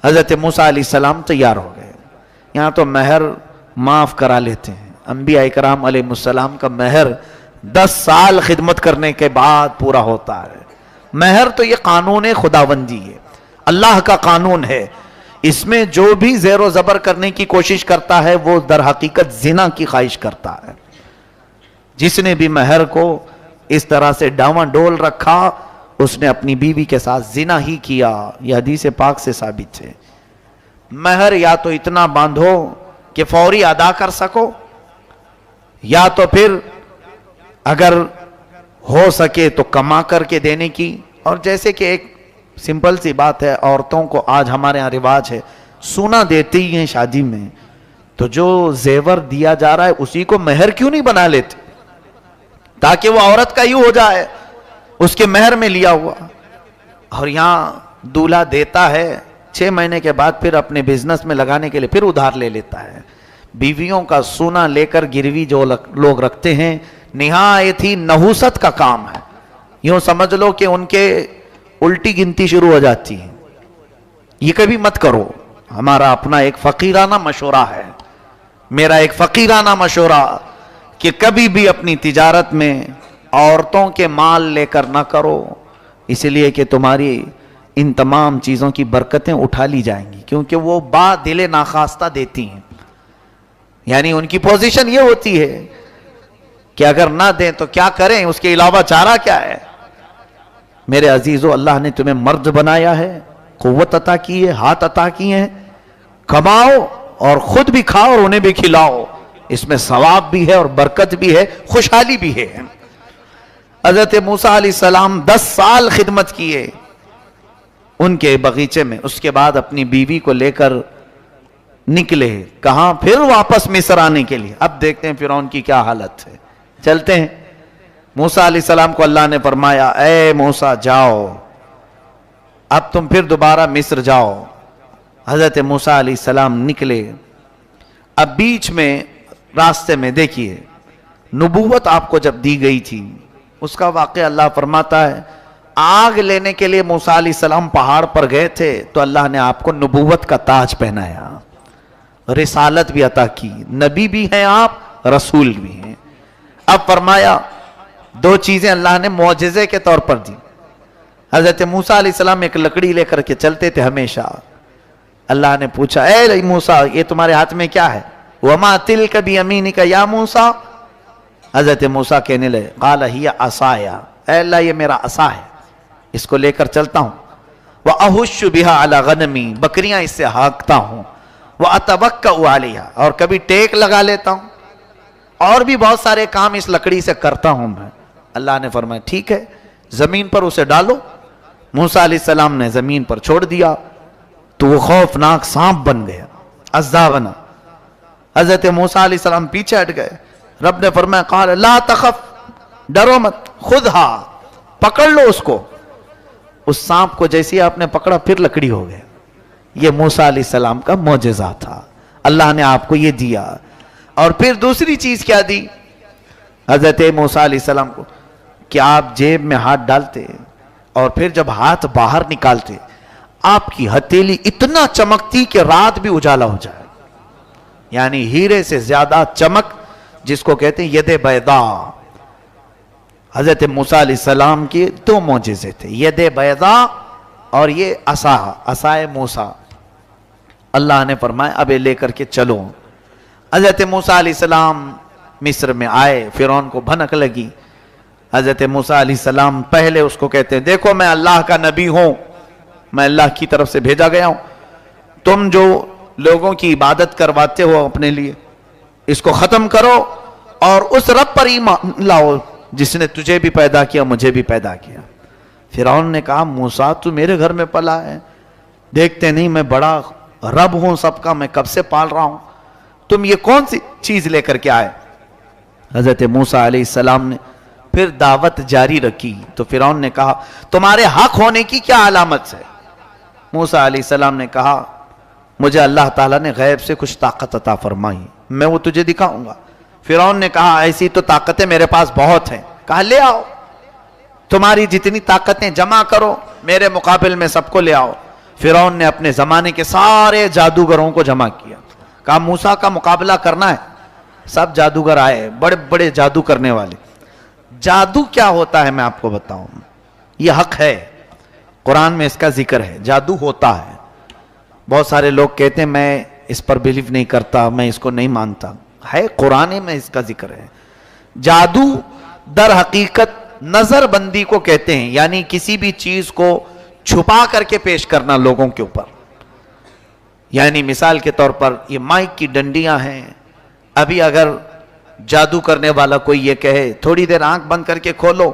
حضرت موسیٰ علیہ السلام تیار ہو گئے. یہاں تو مہر معاف کرا لیتے ہیں. انبیاء کرام علیہ السلام کا مہر 10 سال خدمت کرنے کے بعد پورا ہوتا ہے. مہر تو یہ قانون خداوندی ہے، اللہ کا قانون ہے. اس میں جو بھی زیر و زبر کرنے کی کوشش کرتا ہے وہ در حقیقت زنا کی خواہش کرتا ہے. جس نے بھی مہر کو اس طرح سے ڈاواں ڈول رکھا اس نے اپنی بیوی کے ساتھ زنا ہی کیا. یہ حدیث پاک سے ثابت ہے. مہر یا تو اتنا باندھو کہ فوری ادا کر سکو، یا تو پھر اگر ہو سکے تو کما کر کے دینے کی. اور جیسے کہ ایک سمپل سی بات ہے، عورتوں کو آج ہمارے ہاں رواج ہے سونا دیتے ہی ہیں شادی میں، تو جو زیور دیا جا رہا ہے اسی کو مہر کیوں نہیں بنا لیتے تاکہ وہ عورت کا ہی ہو جائے اس کے مہر میں لیا ہوا. اور یہاں دولہا دیتا ہے 6 مہینے کے بعد پھر اپنے بزنس میں لگانے کے لیے پھر ادھار لے لیتا ہے. بیویوں کا سونا لے کر گروی جو لوگ رکھتے ہیں نہایت ہی نحوست کا کام ہے. یوں سمجھ لو کہ ان کے الٹی گنتی شروع ہو جاتی ہے. یہ کبھی مت کرو. ہمارا اپنا ایک فقیرانہ مشورہ ہے، میرا ایک فقیرانہ مشورہ کہ کبھی بھی اپنی تجارت میں عورتوں کے مال لے کر نہ کرو، اس لیے کہ تمہاری ان تمام چیزوں کی برکتیں اٹھا لی جائیں گی، کیونکہ وہ با دل ناخواستہ دیتی ہیں. یعنی ان کی پوزیشن یہ ہوتی ہے کہ اگر نہ دیں تو کیا کریں، اس کے علاوہ چارہ کیا ہے. میرے عزیزو، اللہ نے تمہیں مرد بنایا ہے، قوت عطا کی ہے، ہاتھ عطا کیے ہیں، کماؤ اور خود بھی کھاؤ اور انہیں بھی کھلاؤ. اس میں ثواب بھی ہے اور برکت بھی ہے، خوشحالی بھی ہے. حضرت موسیٰ علیہ السلام 10 سال خدمت کیے ان کے باغیچے میں. اس کے بعد اپنی بیوی کو لے کر نکلے. کہاں؟ پھر واپس مصر آنے کے لیے. اب دیکھتے ہیں فرعون کی کیا حالت ہے. چلتے ہیں. موسیٰ علیہ السلام کو اللہ نے فرمایا اے موسیٰ جاؤ، اب تم پھر دوبارہ مصر جاؤ. حضرت موسیٰ علیہ السلام نکلے. اب بیچ میں راستے میں دیکھیے نبوت آپ کو جب دی گئی تھی اس کا واقعہ اللہ فرماتا ہے آگ لینے کے لیے موسیٰ علیہ السلام پہاڑ پر گئے تھے تو اللہ نے آپ کو نبوت کا تاج پہنایا، رسالت بھی عطا کی. نبی بھی ہیں آپ، رسول بھی ہیں. اب فرمایا 2 چیزیں اللہ نے معجزے کے طور پر دی. حضرت موسیٰ علیہ السلام ایک لکڑی لے کر کے چلتے تھے ہمیشہ. اللہ نے پوچھا اے موسیٰ یہ تمہارے ہاتھ میں کیا ہے؟ وَمَا تِلْكَ بِيَمِينِكَ يَا موسیٰ. حضرت موسیٰ کہنے لگے قَالَ هِيَ عَصَايَ، اے اللہ یہ میرا عصا ہے، اس کو لے کر چلتا ہوں. وَأَهُشُّ بِهَا عَلَى غَنَمِي، بکریاں اس سے ہانکتا ہوں. وَأَتَوَكَّأُ عَلَيْهَا، اور کبھی ٹیک لگا لیتا ہوں، اور بھی بہت سارے کام اس لکڑی سے کرتا ہوں میں. اللہ نے فرمایا ٹھیک ہے زمین پر اسے ڈالو. موسیٰ علیہ السلام نے زمین پر چھوڑ دیا تو وہ خوفناک سانپ بن گیا، عذابنا. حضرت موسیٰ علیہ السلام پیچھے ہٹ گئے. رب نے فرمایا قال لا تخف، ڈرو مت، خودھا، پکڑ لو اس کو. اس سانپ کو جیسے آپ نے پکڑا پھر لکڑی ہو گئے. یہ موسیٰ علیہ السلام کا معجزہ تھا، اللہ نے آپ کو یہ دیا. اور پھر دوسری چیز کیا دی حضرت موسیٰ علیہ السلام کو کہ آپ جیب میں ہاتھ ڈالتے اور پھر جب ہاتھ باہر نکالتے آپ کی ہتھیلی اتنا چمکتی کہ رات بھی اجالا ہو جائے. یعنی ہیرے سے زیادہ چمک، جس کو کہتے ہیں ید بیضاء. حضرت موسیٰ علیہ السلام کے 2 معجزے تھے، ید بیضاء اور یہ عصائے موسیٰ. اللہ نے فرمایا اب یہ لے کر کے چلو. حضرت موسیٰ علیہ السلام مصر میں آئے. فرعون کو بھنک لگی. حضرت موسیٰ علیہ السلام پہلے اس کو کہتے ہیں دیکھو میں اللہ کا نبی ہوں، میں اللہ کی طرف سے بھیجا گیا ہوں. تم جو لوگوں کی عبادت کرواتے ہو اپنے لیے اس کو ختم کرو اور اس رب پر ایمان لاؤ جس نے تجھے بھی پیدا کیا مجھے بھی پیدا کیا. فرعون نے کہا موسیٰ تو میرے گھر میں پلا ہے، دیکھتے نہیں میں بڑا رب ہوں سب کا، میں کب سے پال رہا ہوں، تم یہ کون سی چیز لے کر کے آئے. حضرت موسیٰ علیہ السلام نے پھر دعوت جاری رکھی تو فرعون نے کہا تمہارے حق ہونے کی کیا علامت ہے؟ موسیٰ علیہ السلام نے کہا مجھے اللہ تعالیٰ نے غیب سے کچھ طاقت عطا فرمائی، میں وہ تجھے دکھاؤں گا. فرعون نے کہا ایسی تو طاقتیں میرے پاس بہت ہیں. کہا لے آؤ، تمہاری جتنی طاقتیں جمع کرو میرے مقابل میں سب کو لے آؤ. فرعون نے اپنے زمانے کے سارے جادوگروں کو جمع کیا، کہا موسیٰ کا مقابلہ کرنا ہے۔ سب جادوگر آئے، بڑے بڑے جادو کرنے والے۔ جادو کیا ہوتا ہے میں آپ کو بتاؤں، یہ حق ہے، قرآن میں اس کا ذکر ہے، جادو ہوتا ہے۔ بہت سارے لوگ کہتے ہیں میں اس پر بلیو نہیں کرتا، میں اس کو نہیں مانتا، ہے قرآن میں اس کا ذکر ہے۔ جادو در حقیقت نظر بندی کو کہتے ہیں، یعنی کسی بھی چیز کو چھپا کر کے پیش کرنا لوگوں کے اوپر۔ یعنی مثال کے طور پر یہ مائک کی ڈنڈیاں ہیں، ابھی اگر جادو کرنے والا کوئی یہ کہے تھوڑی دیر آنکھ بند کر کے کھولو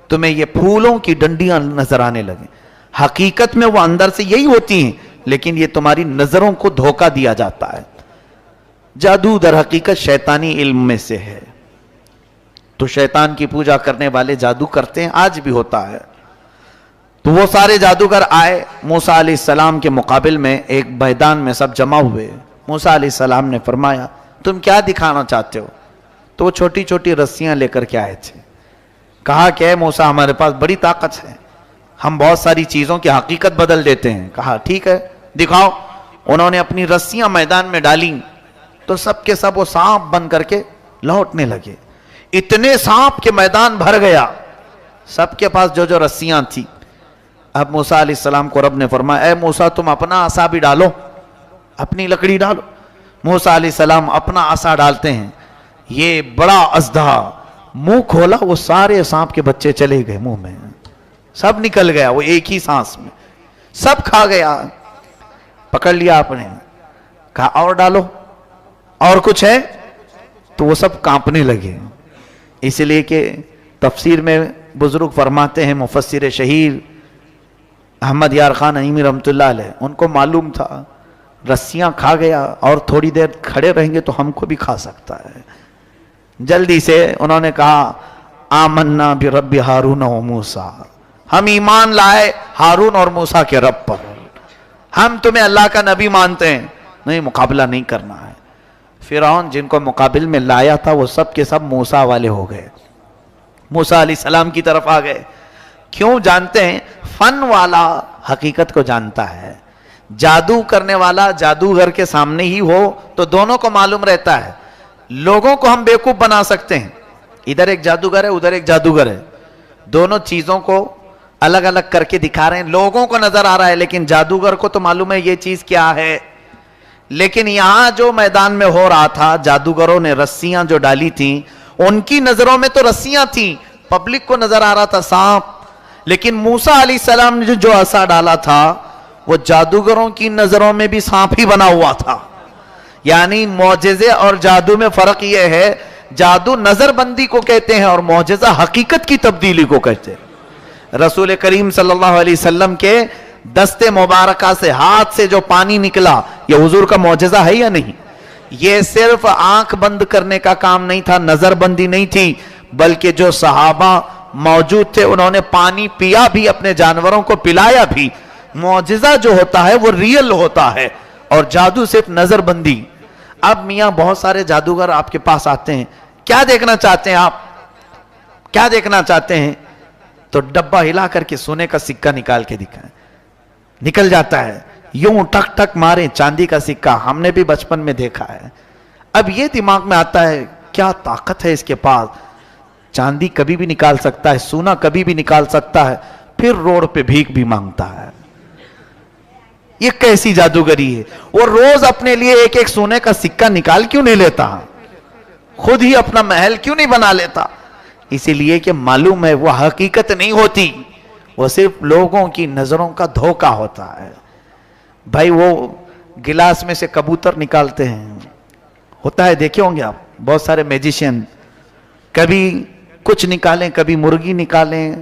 تمہیں یہ پھولوں کی ڈنڈیاں نظر آنے لگیں، حقیقت میں وہ اندر سے یہی ہوتی ہیں، لیکن یہ تمہاری نظروں کو دھوکہ دیا جاتا ہے۔ جادو در حقیقت شیطانی علم میں سے ہے، تو شیطان کی پوجا کرنے والے جادو کرتے ہیں، آج بھی ہوتا ہے۔ تو وہ سارے جادوگر آئے موسیٰ علیہ السلام کے مقابل میں، ایک میدان میں سب جمع ہوئے۔ موسیٰ علیہ السلام نے فرمایا تم کیا دکھانا چاہتے ہو؟ تو وہ چھوٹی چھوٹی رسیاں لے کر کے آئے تھے۔ کہا کہ اے موسیٰ ہمارے پاس بڑی طاقت ہے، ہم بہت ساری چیزوں کی حقیقت بدل دیتے ہیں۔ کہا ٹھیک ہے دکھاؤ۔ انہوں نے اپنی رسیاں میدان میں ڈالیں تو سب کے سب وہ سانپ بن کر کے لوٹنے لگے، اتنے سانپ کے میدان بھر گیا، سب کے پاس جو جو رسیاں تھی۔ اب موسیٰ علیہ السلام کو رب نے فرمایا اے موسیٰ تم اپنا عصا بھی ڈالو، اپنی لکڑی ڈالو۔ موسیٰ علیہ السلام اپنا عصا ڈالتے ہیں، یہ بڑا اژدہا منہ کھولا، وہ سارے سانپ کے بچے چلے گئے منہ میں، سب نکل گیا وہ ایک ہی سانس میں، سب کھا گیا۔ پکڑ لیا آپ نے، کہا اور ڈالو، اور کچھ ہے؟ تو وہ سب کانپنے لگے۔ اس لیے کہ تفسیر میں بزرگ فرماتے ہیں، مفسر شہیر احمد یار خان نعیمی رحمۃ اللہ علیہ، ان کو معلوم تھا رسیاں کھا گیا اور تھوڑی دیر کھڑے رہیں گے تو ہم کو بھی کھا سکتا ہے۔ جلدی سے انہوں نے کہا آمنا برب ہارون و موسیٰ، ہم ایمان لائے ہارون اور موسیٰ کے رب پر، ہم تمہیں اللہ کا نبی مانتے ہیں، نہیں مقابلہ نہیں کرنا ہے۔ فرعون جن کو مقابل میں لایا تھا وہ سب کے سب موسیٰ والے ہو گئے، موسیٰ علیہ السلام کی طرف آ گئے۔ کیوں؟ جانتے ہیں فن والا حقیقت کو جانتا ہے، جادو کرنے والا جادوگر کے سامنے ہی ہو تو دونوں کو معلوم رہتا ہے۔ لوگوں کو ہم بیوقوف بنا سکتے ہیں، ادھر ایک جادوگر ہے ادھر ایک جادوگر ہے، دونوں چیزوں کو الگ الگ کر کے دکھا رہے ہیں، لوگوں کو نظر آ رہا ہے لیکن جادوگر کو تو معلوم ہے یہ چیز کیا ہے۔ لیکن یہاں جو میدان میں ہو رہا تھا، جادوگروں نے رسیاں جو ڈالی تھیں ان کی نظروں میں تو رسیاں تھیں، پبلک کو نظر آ رہا تھا سانپ، لیکن موسیٰ علیہ السلام نے جو عصا ڈالا تھا وہ جادوگروں کی نظروں میں بھی سانپ ہی بنا ہوا تھا۔ یعنی معجزے اور جادو میں فرق یہ ہے، جادو نظر بندی کو کہتے ہیں اور معجزہ حقیقت کی تبدیلی کو کہتے ہیں۔ رسول کریم صلی اللہ علیہ وسلم کے دست مبارکہ سے، ہاتھ سے جو پانی نکلا، یہ حضور کا معجزہ ہے یا نہیں؟ یہ صرف آنکھ بند کرنے کا کام نہیں تھا، نظر بندی نہیں تھی، بلکہ جو صحابہ موجود تھے انہوں نے پانی پیا بھی، اپنے جانوروں کو پلایا بھی۔ معجزہ جو ہوتا ہے وہ ریئل ہوتا ہے اور جادو صرف نظر بندی۔ اب میاں بہت سارے جادوگر آپ کے پاس آتے ہیں، کیا دیکھنا چاہتے ہیں آپ؟ کیا دیکھنا چاہتے ہیں؟ تو ڈبہ ہلا کر کے سونے کا سکہ نکال کے دکھائیں، نکل جاتا ہے، یوں ٹک ٹک مارے چاندی کا سکہ، ہم نے بھی بچپن میں دیکھا ہے۔ اب یہ دماغ میں آتا ہے کیا طاقت ہے اس کے پاس، چاندی کبھی بھی نکال سکتا ہے، سونا کبھی بھی نکال سکتا ہے، پھر روڈ پہ بھیک بھی مانگتا ہے۔ یہ کیسی جادوگری ہے؟ وہ روز اپنے لیے ایک ایک سونے کا سکہ نکال کیوں نہیں لیتا؟ خود ہی اپنا محل کیوں نہیں بنا لیتا؟ اسی لیے کہ معلوم ہے وہ حقیقت نہیں ہوتی، وہ صرف لوگوں کی نظروں کا دھوکہ ہوتا ہے۔ بھائی وہ گلاس میں سے کبوتر نکالتے ہیں، ہوتا ہے دیکھے ہوں گے آپ، بہت سارے میجیشین کبھی کچھ نکالیں کبھی مرغی نکالیں،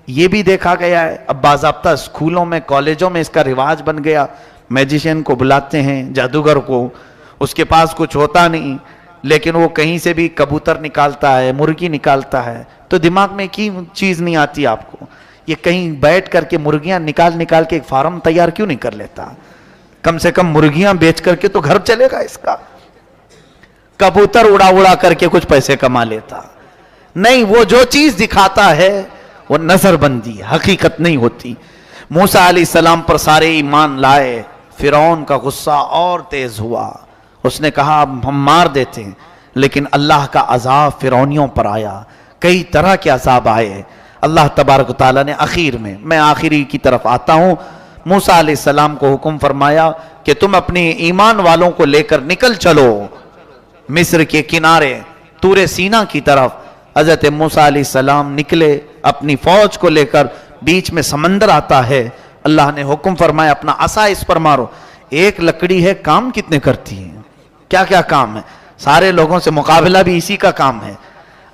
یہ بھی دیکھا گیا ہے۔ اب باضابطہ اسکولوں میں کالجوں میں اس کا رواج بن گیا، میجیشین کو بلاتے ہیں، جادوگر کو، اس کے پاس کچھ ہوتا نہیں لیکن وہ کہیں سے بھی کبوتر نکالتا ہے، مرغی نکالتا ہے، تو دماغ میں کی چیز نہیں آتی آپ کو، یہ کہیں بیٹھ کر کے مرغیاں نکال نکال کے ایک فارم تیار کیوں نہیں کر لیتا؟ کم سے کم مرغیاں بیچ کر کے تو گھر چلے گا اس کا، کبوتر اڑا اڑا کر کے کچھ پیسے کما لیتا۔ نہیں، وہ جو چیز دکھاتا ہے وہ نظر بندی، حقیقت نہیں ہوتی۔ موسیٰ علیہ السلام پر سارے ایمان لائے. فرعون کا غصہ اور تیز ہوا. اس نے کہا اب ہم مار دیتے ہیں، لیکن اللہ کا عذاب فرعونیوں پر آیا. کئی طرح کے عذاب آئے. اللہ تبارک و تعالیٰ نے آخر میں آخری کی طرف آتا ہوں، موسیٰ علیہ السلام کو حکم فرمایا کہ تم اپنی ایمان والوں کو لے کر نکل چلو مصر کے کنارے طور سینا کی طرف. حضرت موسیٰ علیہ السلام نکلے اپنی فوج کو لے کر. بیچ میں سمندر آتا ہے. اللہ نے حکم فرمایا اپنا عصا اس پر مارو. ایک لکڑی ہے، کام کتنے کرتی ہے، کیا کیا کام ہے. سارے لوگوں سے مقابلہ بھی اسی کا کام ہے.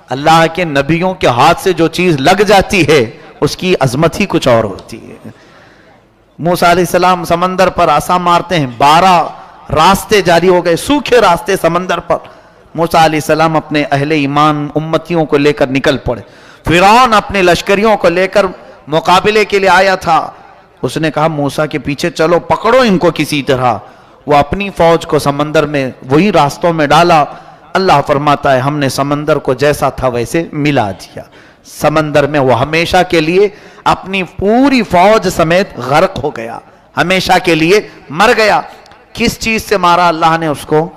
اللہ کے نبیوں کے ہاتھ سے جو چیز لگ جاتی ہے اس کی عظمت ہی کچھ اور ہوتی ہے. موسیٰ علیہ السلام سمندر پر عصا مارتے ہیں. 12 راستے جاری ہو گئے، سوکھے راستے سمندر پر. موسیٰ علیہ السلام اپنے اہل ایمان امتیوں کو لے کر نکل پڑے. فرعون اپنے لشکریوں کو لے کر مقابلے کے لیے آیا تھا. اس نے کہا موسیٰ کے پیچھے چلو، پکڑو ان کو کسی طرح. وہ اپنی فوج کو سمندر میں وہی راستوں میں ڈالا. اللہ فرماتا ہے ہم نے سمندر کو جیسا تھا ویسے ملا دیا. سمندر میں وہ ہمیشہ کے لیے اپنی پوری فوج سمیت غرق ہو گیا، ہمیشہ کے لیے مر گیا. کس چیز سے مارا اللہ نے اس کو؟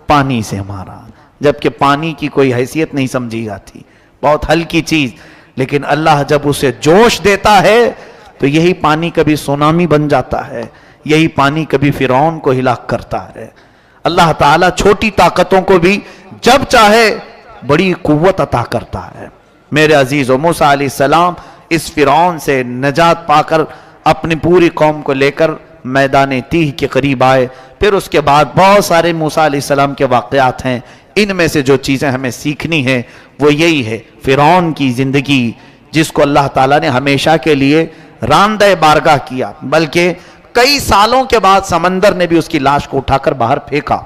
پانی سے مارا. جبکہ پانی کی کوئی حیثیت نہیں سمجھی جاتی، بہت ہلکی چیز. لیکن اللہ جب اسے جوش دیتا ہے تو یہی پانی کبھی سونامی بن جاتا ہے، یہی پانی کبھی فرعون کو ہلاک کرتا ہے. اللہ تعالیٰ چھوٹی طاقتوں کو بھی جب چاہے بڑی قوت عطا کرتا ہے. میرے عزیزو، موسیٰ علیہ السلام اس فرعون سے نجات پا کر اپنی پوری قوم کو لے کر میدان تیہ کے قریب آئے. پھر اس کے بعد بہت سارے موسیٰ علیہ السلام کے واقعات ہیں. ان میں سے جو چیزیں ہمیں سیکھنی ہیں وہ یہی ہے، فرعون کی زندگی جس کو اللہ تعالیٰ نے ہمیشہ کے لیے راندہ بارگاہ کیا، بلکہ کئی سالوں کے بعد سمندر نے بھی اس کی لاش کو اٹھا کر باہر پھینکا.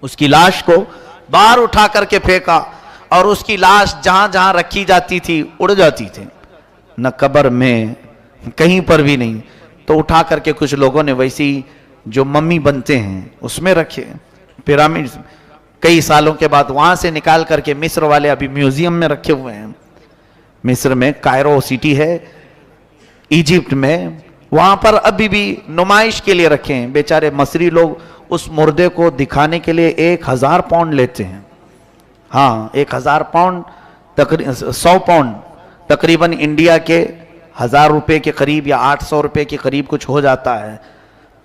اس کی لاش کو باہر اٹھا کر کے پھینکا، اور اس کی لاش جہاں جہاں رکھی جاتی تھی اڑ جاتی تھی، نہ قبر میں کہیں پر بھی نہیں. تو اٹھا کر کے کچھ لوگوں نے ویسی جو ممی بنتے ہیں اس میں رکھے پیرامڈ. کئی سالوں کے بعد وہاں سے نکال کر کے مصر والے ابھی میوزیم میں رکھے ہوئے ہیں. مصر میں کائرو سٹی ہے ایجپٹ میں، وہاں پر ابھی بھی نمائش کے لیے رکھے ہیں. بیچارے مصری لوگ اس مردے کو دکھانے کے لیے 1000 پاؤنڈ لیتے ہیں. ہاں 1000 پاؤنڈ 100 پاؤنڈ تقریباً انڈیا کے 1000 روپے کے قریب یا 800 روپے کے قریب کچھ ہو جاتا ہے.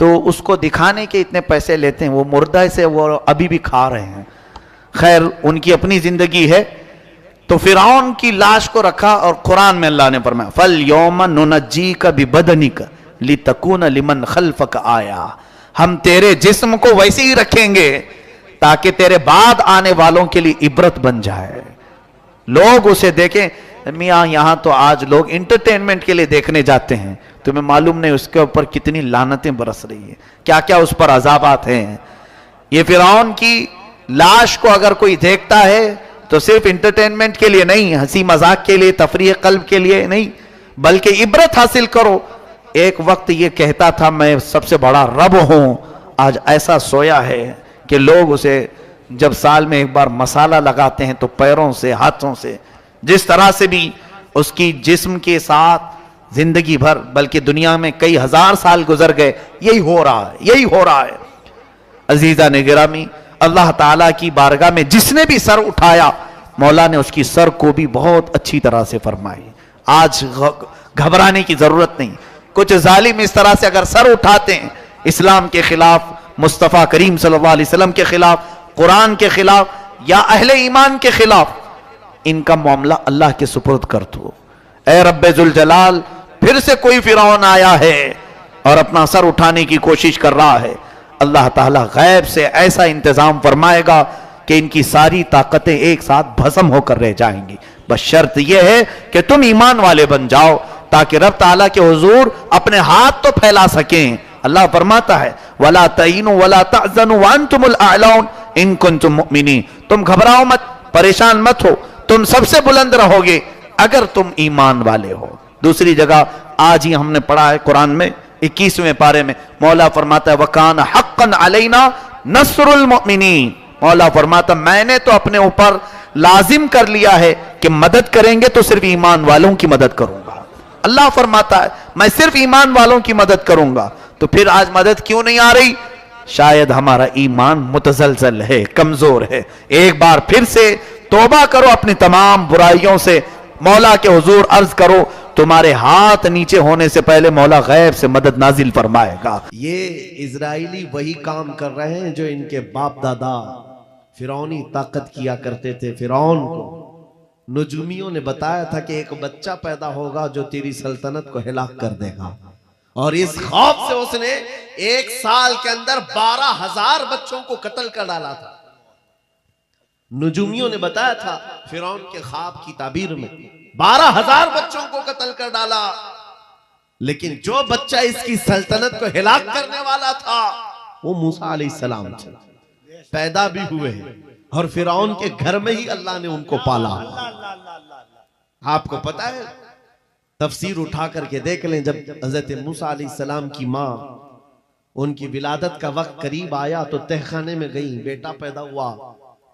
تو اس کو دکھانے کے اتنے پیسے لیتے ہیں. وہ مردہ سے وہ ابھی بھی کھا رہے ہیں. خیر ان کی اپنی زندگی ہے. تو فرعون کی لاش کو رکھا، اور قرآن میں اللہ نے فرمایا فَالْيَوْمَ نُنَجِّيكَ بِبَدَنِكَ لِتَكُونَ لِمَنْ خَلْفَكَ آیَةً. ہم تیرے جسم کو ویسے ہی رکھیں گے تاکہ تیرے بعد آنے والوں کے لیے عبرت بن جائے، لوگ اسے دیکھیں. میاں یہاں تو آج لوگ انٹرٹینمنٹ کے لیے دیکھنے جاتے ہیں، تمہیں معلوم نہیں اس کے اوپر کتنی لعنتیں برس رہی ہیں، کیا کیا اس پر عذابات ہیں. یہ فرعون کی لاش کو اگر کوئی دیکھتا ہے تو صرف انٹرٹینمنٹ کے لیے نہیں، ہنسی مذاق کے لیے، تفریح قلب کے لیے نہیں، بلکہ عبرت حاصل کرو. ایک وقت یہ کہتا تھا میں سب سے بڑا رب ہوں، آج ایسا سویا ہے کہ لوگ اسے جب سال میں ایک بار مسالہ لگاتے ہیں تو پیروں سے ہاتھوں سے جس طرح سے بھی اس کی جسم کے ساتھ زندگی بھر بلکہ دنیا میں کئی ہزار سال گزر گئے. یہی ہو رہا ہے. عزیزہ نے گرامی، اللہ تعالیٰ کی بارگاہ میں جس نے بھی سر اٹھایا مولا نے اس کی سر کو بھی بہت اچھی طرح سے فرمائی. آج گھبرانے کی ضرورت نہیں. کچھ ظالم اس طرح سے اگر سر اٹھاتے ہیں اسلام کے خلاف، مصطفیٰ کریم صلی اللہ علیہ وسلم کے خلاف، قرآن کے خلاف یا اہل ایمان کے خلاف، ان کا معاملہ اللہ کے سپرد کر دو. اے رب ذوالجلال، پھر سے کوئی فرعون آیا ہے اور اپنا سر اٹھانے کی کوشش کر رہا ہے. اللہ تعالیٰ غیب سے ایسا انتظام فرمائے گا کہ ان کی ساری طاقتیں ایک ساتھ بھسم ہو کر رہ جائیں گی. بس شرط یہ ہے کہ تم ایمان والے بن جاؤ تاکہ رب تعالیٰ کے حضور اپنے ہاتھ تو پھیلا سکیں. اللہ فرماتا ہے وَلَا تَهِنُوا وَلَا تَحْزَنُوا وَأَنْتُمُ الْأَعْلَوْنَ إِن كُنتُم مُؤْمِنِينَ. تم گھبراؤ مت، پریشان مت ہو، تم سب سے بلند رہو گے اگر تم ایمان والے ہو. دوسری جگہ آج ہی ہم نے پڑھا ہے قرآن میں 21ویں پارے میں مولا فرماتا ہے وَكَانَ حَقًّا عَلَيْنَا نَصْرُ الْمُؤْمِنِينَ. مولا فرماتا میں نے تو اپنے اوپر لازم کر لیا ہے کہ مدد کریں گے تو صرف ایمان والوں کی مدد کروں گا. اللہ فرماتا ہے میں صرف ایمان والوں کی مدد کروں گا. تو پھر آج مدد کیوں نہیں آ رہی؟ شاید ہمارا ایمان متزلزل ہے، کمزور ہے. ایک بار پھر سے توبہ کرو اپنی تمام برائیوں سے، مولا کے حضور عرض کرو، تمہارے ہاتھ نیچے ہونے سے پہلے مولا غیب سے مدد نازل فرمائے گا. یہ اسرائیلی وہی کام کر رہے ہیں جو ان کے باپ دادا فرعونی طاقت کیا کرتے تھے. فرعون کو نجومیوں نے بتایا تھا کہ ایک بچہ پیدا ہوگا جو تیری سلطنت کو ہلاک کر دے گا، اور اس خوف سے اس نے 1 سال کے اندر 12,000 بچوں کو قتل کر ڈالا تھا. نجومیوں نے بتایا تھا فرعون کے خواب کی تعبیر میں 12,000 بچوں کو قتل کر ڈالا، لیکن جو بچہ اس کی سلطنت کو ہلاک کرنے والا تھا وہ موسیٰ علیہ السلام تھے. پیدا بھی ہوئے ہیں اور فرعون کے گھر میں ہی اللہ نے ان کو پالا. آپ کو پتا ہے، تفسیر اٹھا کر کے دیکھ لیں، جب حضرت موسیٰ علیہ السلام کی ماں، ان کی ولادت کا وقت قریب آیا تو تہخانے میں گئی، بیٹا پیدا ہوا.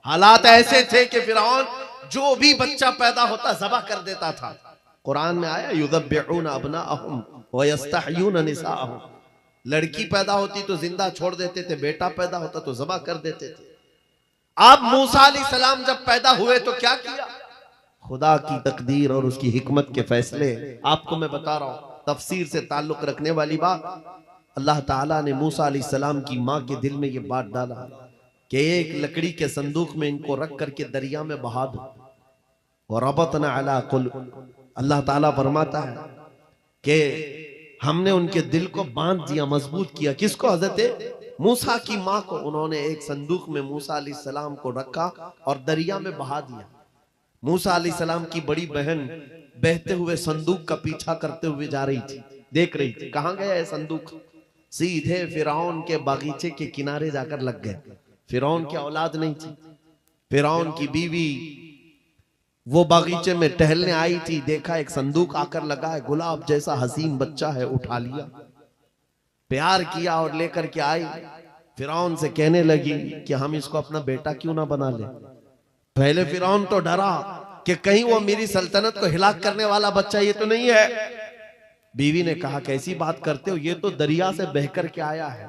حالات ایسے تھے کہ فرعون جو بھی بچہ پیدا ہوتا ذبح کر دیتا تھا. قرآن میں آیا یذبحون ابناءہم ویستحیون نساءہم. لڑکی پیدا ہوتی تو زندہ چھوڑ دیتے تھے، بیٹا پیدا ہوتا تو ذبح کر دیتے تھے. اب موسیٰ علیہ السلام جب پیدا ہوئے تو کیا کیا؟ خدا کی تقدیر اور اس کی حکمت کے فیصلے آپ کو میں بتا رہا ہوں. تفسیر سے تعلق رکھنے والی بات، اللہ تعالیٰ نے موسیٰ علیہ السلام کی ماں کے دل میں یہ بات ڈالا کہ ایک لکڑی کے صندوق میں ان کو رکھ کر کے دریا میں بہا دو. وَرَبَطْنَا عَلَىٰ قُلُوبِهِمْ. اللہ تعالیٰ فرماتا ہے کہ ہم نے ان کے دل کو باندھ دیا، مضبوط کیا. کس کو؟ حضرت موسیٰ کی ماں کو. انہوں نے ایک صندوق میں موسیٰ علیہ السلام کو رکھا اور دریا میں بہا دیا. موسیٰ علیہ السلام کی بڑی بہن بہتے ہوئے صندوق کا پیچھا کرتے ہوئے جا رہی تھی، دیکھ رہی تھی کہاں گیا ہے صندوق. سیدھے فرعون کے باغیچے کے کنارے جا کر لگ گئے. فرعون کی اولاد نہیں تھی، فرعون کی بیوی وہ باغیچے میں ٹہلنے آئی تھی، دیکھا ایک صندوق آ کر لگا ہے، گلاب جیسا حسین بچہ ہے، اٹھا لیا، پیار کیا اور لے کر کے آئی. فرعون سے کہنے لگی کہ ہم اس کو اپنا بیٹا کیوں نہ بنا لیں. پہلے فرعون تو ڈرا کہ کہیں وہ میری سلطنت کو ہلاک کرنے والا بچہ یہ تو نہیں ہے. بیوی نے کہا کیسی بات کرتے ہو، یہ تو دریا سے بہ کر کے آیا ہے،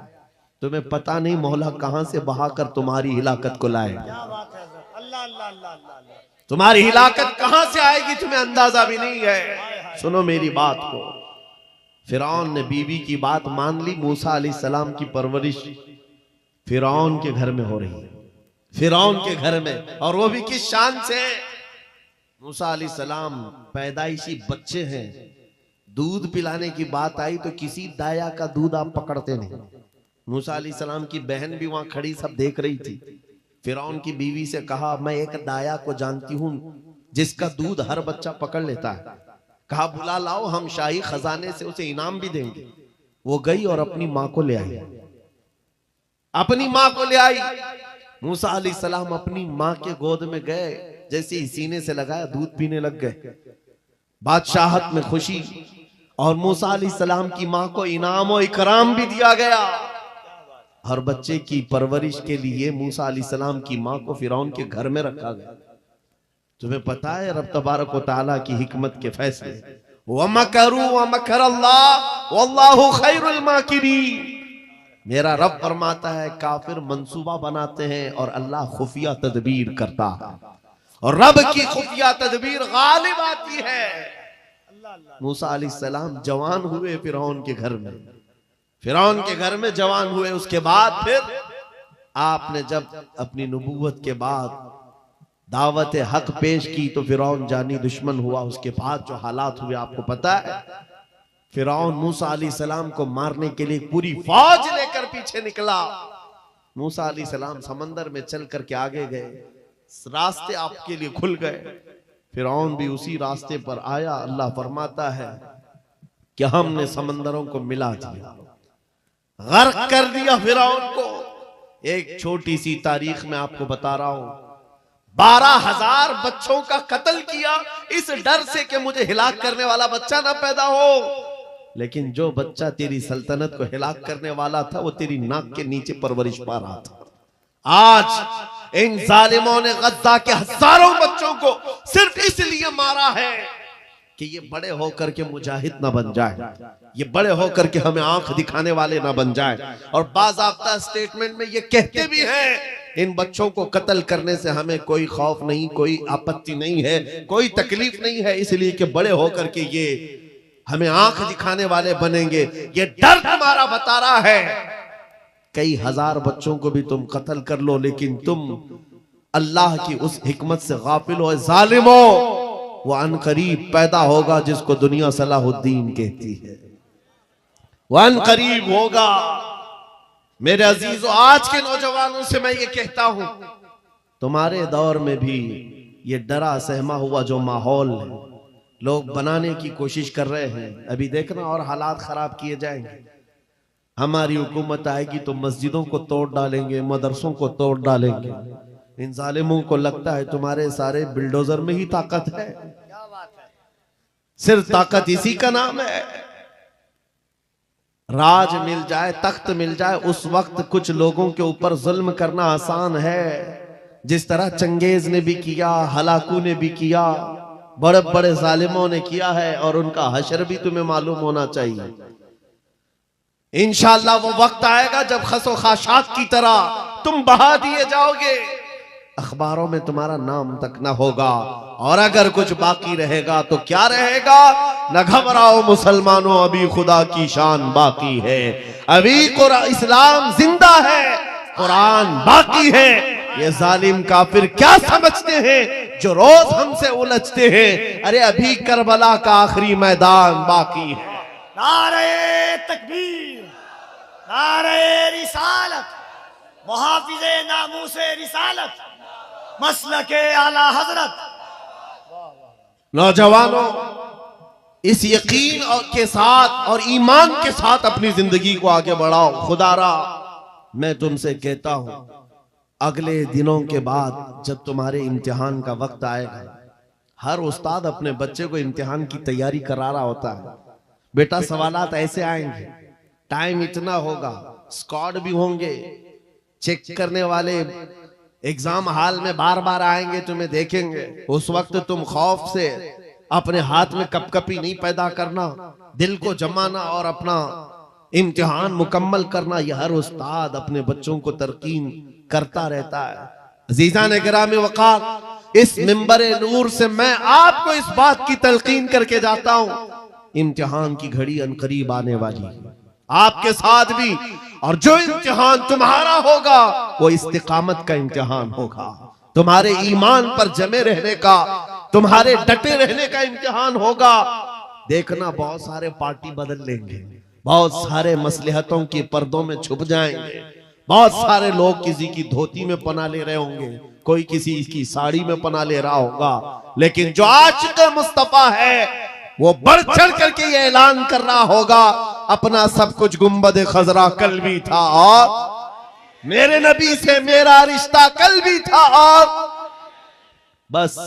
تمہیں پتہ نہیں مولا کہاں سے بہا کر تمہاری ہلاکت کو لائے گا. تمہاری ہلاکت کہاں سے آئے گی تمہیں اندازہ بھی نہیں ہے. سنو میری بات کو. فرعون نے بیوی کی بات مان لی. موسیٰ علیہ السلام کی پرورش فرعون کے گھر میں ہو رہی ہے، فرعون کے گھر میں، اور وہ بھی کس شان سے. موسیٰ علیہ السلام پیدائشی بچے ہیں. دودھ پلانے کی بات آئی تو کسی دایا کا دودھ آپ پکڑتے نہیں. موسیٰ علیہ السلام کی بہن بھی وہاں کھڑی سب دیکھ رہی تھی. فرعون کی بیوی سے کہا میں ایک دایا کو جانتی ہوں جس کا دودھ ہر بچہ پکڑ لیتا ہے. کہا بلا لاؤ، ہم شاہی خزانے سے اسے انعام بھی دیں گے. وہ گئی اور اپنی ماں کو لے آئی، اپنی ماں کو لے آئی. موسیٰ علیہ السلام اپنی ماں کے گود میں گئے، جیسے ہی سینے سے لگایا دودھ پینے لگ گئے. بادشاہت میں خوشی، اور موسیٰ علیہ السلام کی ماں کو انعام و اکرام بھی دیا گیا. ہر بچے کی پرورش کے لیے موسیٰ علیہ السلام کی ماں کو فرعون کے گھر میں رکھا گیا. تمہیں پتا ہے رب تبارک و تعالیٰ کی حکمت کے فیصلے. وَمَكَرُوا وَمَكَرَ اللَّهُ وَاللَّهُ خَيْرُ الْمَاكِرِينَ. میرا رب فرماتا ہے کافر منصوبہ بناتے ہیں اور اللہ خفیہ تدبیر کرتا ہے، اور رب کی خفیہ تدبیر غالب آتی ہے. موسیٰ علیہ السلام جوان ہوئے فرعون کے گھر میں، فرعون کے گھر میں جوان ہوئے. اس کے بعد پھر آپ نے جب اپنی نبوت کے بعد دعوت حق پیش کی تو فرعون جانی دشمن ہوا. اس کے بعد جو حالات ہوئے آپ کو پتا ہے. فرعون موسیٰ علیہ السلام کو مارنے کے لیے پوری فوج لے کر پیچھے نکلا. موسیٰ علیہ السلام سمندر میں چل کر کے آگے گئے، راستے آپ کے لیے کھل گئے. فرعون بھی اسی راستے پر آیا. اللہ فرماتا ہے کہ ہم نے سمندروں کو ملا دیا، غرق کر دیا فرعون کو. ایک چھوٹی سی تاریخ میں آپ کو بتا رہا ہوں، 12,000 بچوں کا قتل کیا اس ڈر سے کہ مجھے ہلاک کرنے والا بچہ نہ پیدا ہو. لیکن جو بچہ تیری سلطنت کو ہلاک کرنے والا تھا وہ تیری ناک کے نیچے پرورش پا رہا تھا. آج ان ظالموں نے غزہ کے ہزاروں بچوں کو صرف اس لیے مارا ہے کہ یہ بڑے ہو کر کے مجاہد نہ بن جائے، یہ بڑے ہو کر کے ہمیں آنکھ دکھانے والے نہ بن جائیں، اور باضابطہ سٹیٹمنٹ میں یہ کہتے بھی ہیں ان بچوں کو قتل کرنے سے ہمیں کوئی خوف نہیں، کوئی آپتی نہیں ہے، کوئی تکلیف نہیں ہے، اس لیے کہ بڑے ہو کر کے یہ ہمیں آنکھ دکھانے والے بنیں گے۔ یہ ڈر تمہارا بتا رہا ہے کئی ہزار بچوں کو بھی تم قتل کر لو، لیکن تم اللہ کی اس حکمت سے غافل ہو ظالمو، وہ ان قریب پیدا ہوگا جس کو دنیا صلاح الدین کہتی ہے، وہ ان قریب ہوگا۔ میرے عزیزو، آج کے نوجوانوں سے میں یہ کہتا ہوں، تمہارے دور میں بھی یہ ڈرا سہما ہوا جو ماحول ہے لوگ بنانے کی کوشش کر رہے ہیں، ابھی دیکھنا اور حالات خراب کیے جائیں گے۔ ہماری حکومت آئے گی تو مسجدوں کو توڑ ڈالیں گے، مدرسوں کو توڑ ڈالیں گے۔ ان ظالموں کو لگتا ہے تمہارے سارے بلڈوزر میں ہی طاقت ہے، صرف طاقت اسی کا نام ہے۔ راج مل جائے، تخت مل جائے، اس وقت کچھ لوگوں کے اوپر ظلم کرنا آسان ہے، جس طرح چنگیز نے بھی کیا، ہلاکو نے بھی کیا، بڑے بڑے ظالموں نے کیا ہے، اور ان کا حشر بھی تمہیں معلوم ہونا چاہیے۔ انشاءاللہ وہ وقت آئے گا جب خس و خاشاک کی طرح تم بہا دیے جاؤ گے، اخباروں میں تمہارا نام تک نہ ہوگا، اور اگر کچھ باقی رہے گا تو کیا رہے گا؟ نہ گھبراؤ مسلمانوں، ابھی خدا کی شان باقی ہے، ابھی اسلام زندہ ہے، قرآن باقی ہے۔ یہ ظالم کافر کیا سمجھتے ہیں جو روز ہم سے الجھتے ہیں؟ ارے ابھی کربلا کا آخری میدان باقی ہے۔ نعرہ تکبیر، نعرہ رسالت، محافظ ناموس رسالت، مسلک اعلی حضرت۔ نوجوانوں، اس یقین کے ساتھ اور ایمان کے ساتھ اپنی زندگی کو آگے بڑھاؤ۔ خدا را میں تم سے کہتا ہوں، اگلے دنوں کے بعد جب تمہارے امتحان کا وقت آئے گا، ہر استاد اپنے بچے کو امتحان کی تیاری کرا رہا ہوتا ہے۔ بیٹا سوالات ایسے آئیں گے، ٹائم اتنا ہوگا، سکواڈ بھی ہوں گے، چیک کرنے والے ایگزام ہال میں بار بار آئیں گے، تمہیں دیکھیں گے۔ اس وقت تم خوف سے اپنے ہاتھ میں کپ کپی نہیں پیدا کرنا، دل کو جمانا اور اپنا امتحان مکمل کرنا، یہ ہر استاد اپنے بچوں کو ترقین کرتا رہتا ہے۔ عزیزان گرامی وقار، اس منبر نور سے میں آپ کو اس بات کی تلقین کر کے جاتا ہوں، امتحان کی گھڑی ان قریب آنے والی ہے، آپ کے ساتھ بھی، اور جو امتحان تمہارا ہوگا وہ استقامت کا امتحان ہوگا، تمہارے ایمان پر جمے رہنے کا، تمہارے ڈٹے رہنے کا امتحان ہوگا۔ دیکھنا بہت سارے پارٹی بدل لیں گے، بہت سارے مصلحتوں کی پردوں میں چھپ جائیں گے، بہت سارے لوگ کسی کی دھوتی میں پناہ لے رہے ہوں گے، کوئی کسی کی ساڑی میں پناہ لے رہا ہوگا، لیکن جو عاشق مصطفیٰ ہے وہ بڑھ چڑھ کر کے یہ اعلان کر رہا ہوگا، اپنا سب کچھ گنبد خضرا کل بھی تھا، اور میرے نبی سے میرا رشتہ کل بھی تھا، اور بس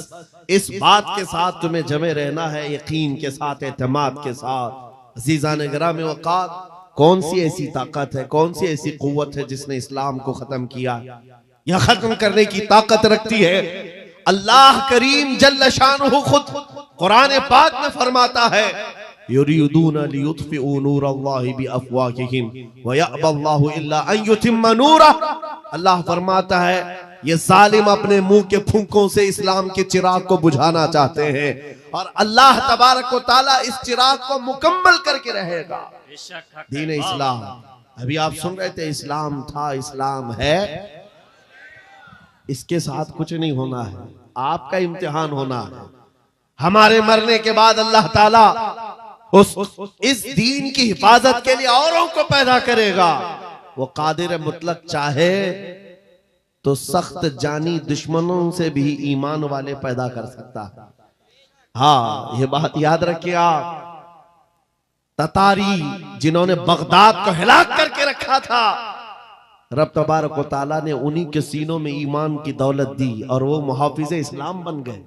اس بات کے ساتھ تمہیں جمے رہنا ہے، یقین کے ساتھ، اعتماد کے ساتھ۔ عزیزان گرامی وقار، کون سی ایسی طاقت ہے، کون سی ایسی قوت ہے جس نے اسلام کو ختم کیا یا ختم کرنے کی طاقت رکھتی ہے؟ اللہ کریم جل شانہ خود قرآن پاک میں فرماتا ہے، یریدون لیطفئوا نور اللہ بافواہہم ویأبی اللہ الا ان یتم نورہ۔ اللہ فرماتا ہے یہ ظالم اپنے منہ کے پھونکوں سے اسلام کے چراغ کو بجھانا چاہتے ہیں، اور اللہ تبارک و تعالیٰ اس چراغ کو مکمل کر کے رہے گا۔ دین اسلام، ابھی آپ سن رہے تھے، اسلام تھا، اسلام ہے، اس کے ساتھ کچھ نہیں ہونا ہے، آپ کا امتحان ہونا ہے۔ ہمارے مرنے کے بعد اللہ تعالیٰ اس دین کی حفاظت کے لیے اوروں کو پیدا کرے گا۔ وہ قادر مطلق چاہے تو سخت جانی دشمنوں سے بھی ایمان والے پیدا کر سکتا ہے۔ ہاں، یہ بات یاد رکھیں آپ، تتاری جنہوں نے بغداد کو ہلاک کر کے رکھا تھا، رب تبارک و تعالیٰ نے انہی کے سینوں میں ایمان کی دولت دی اور وہ محافظ اسلام بن گئے۔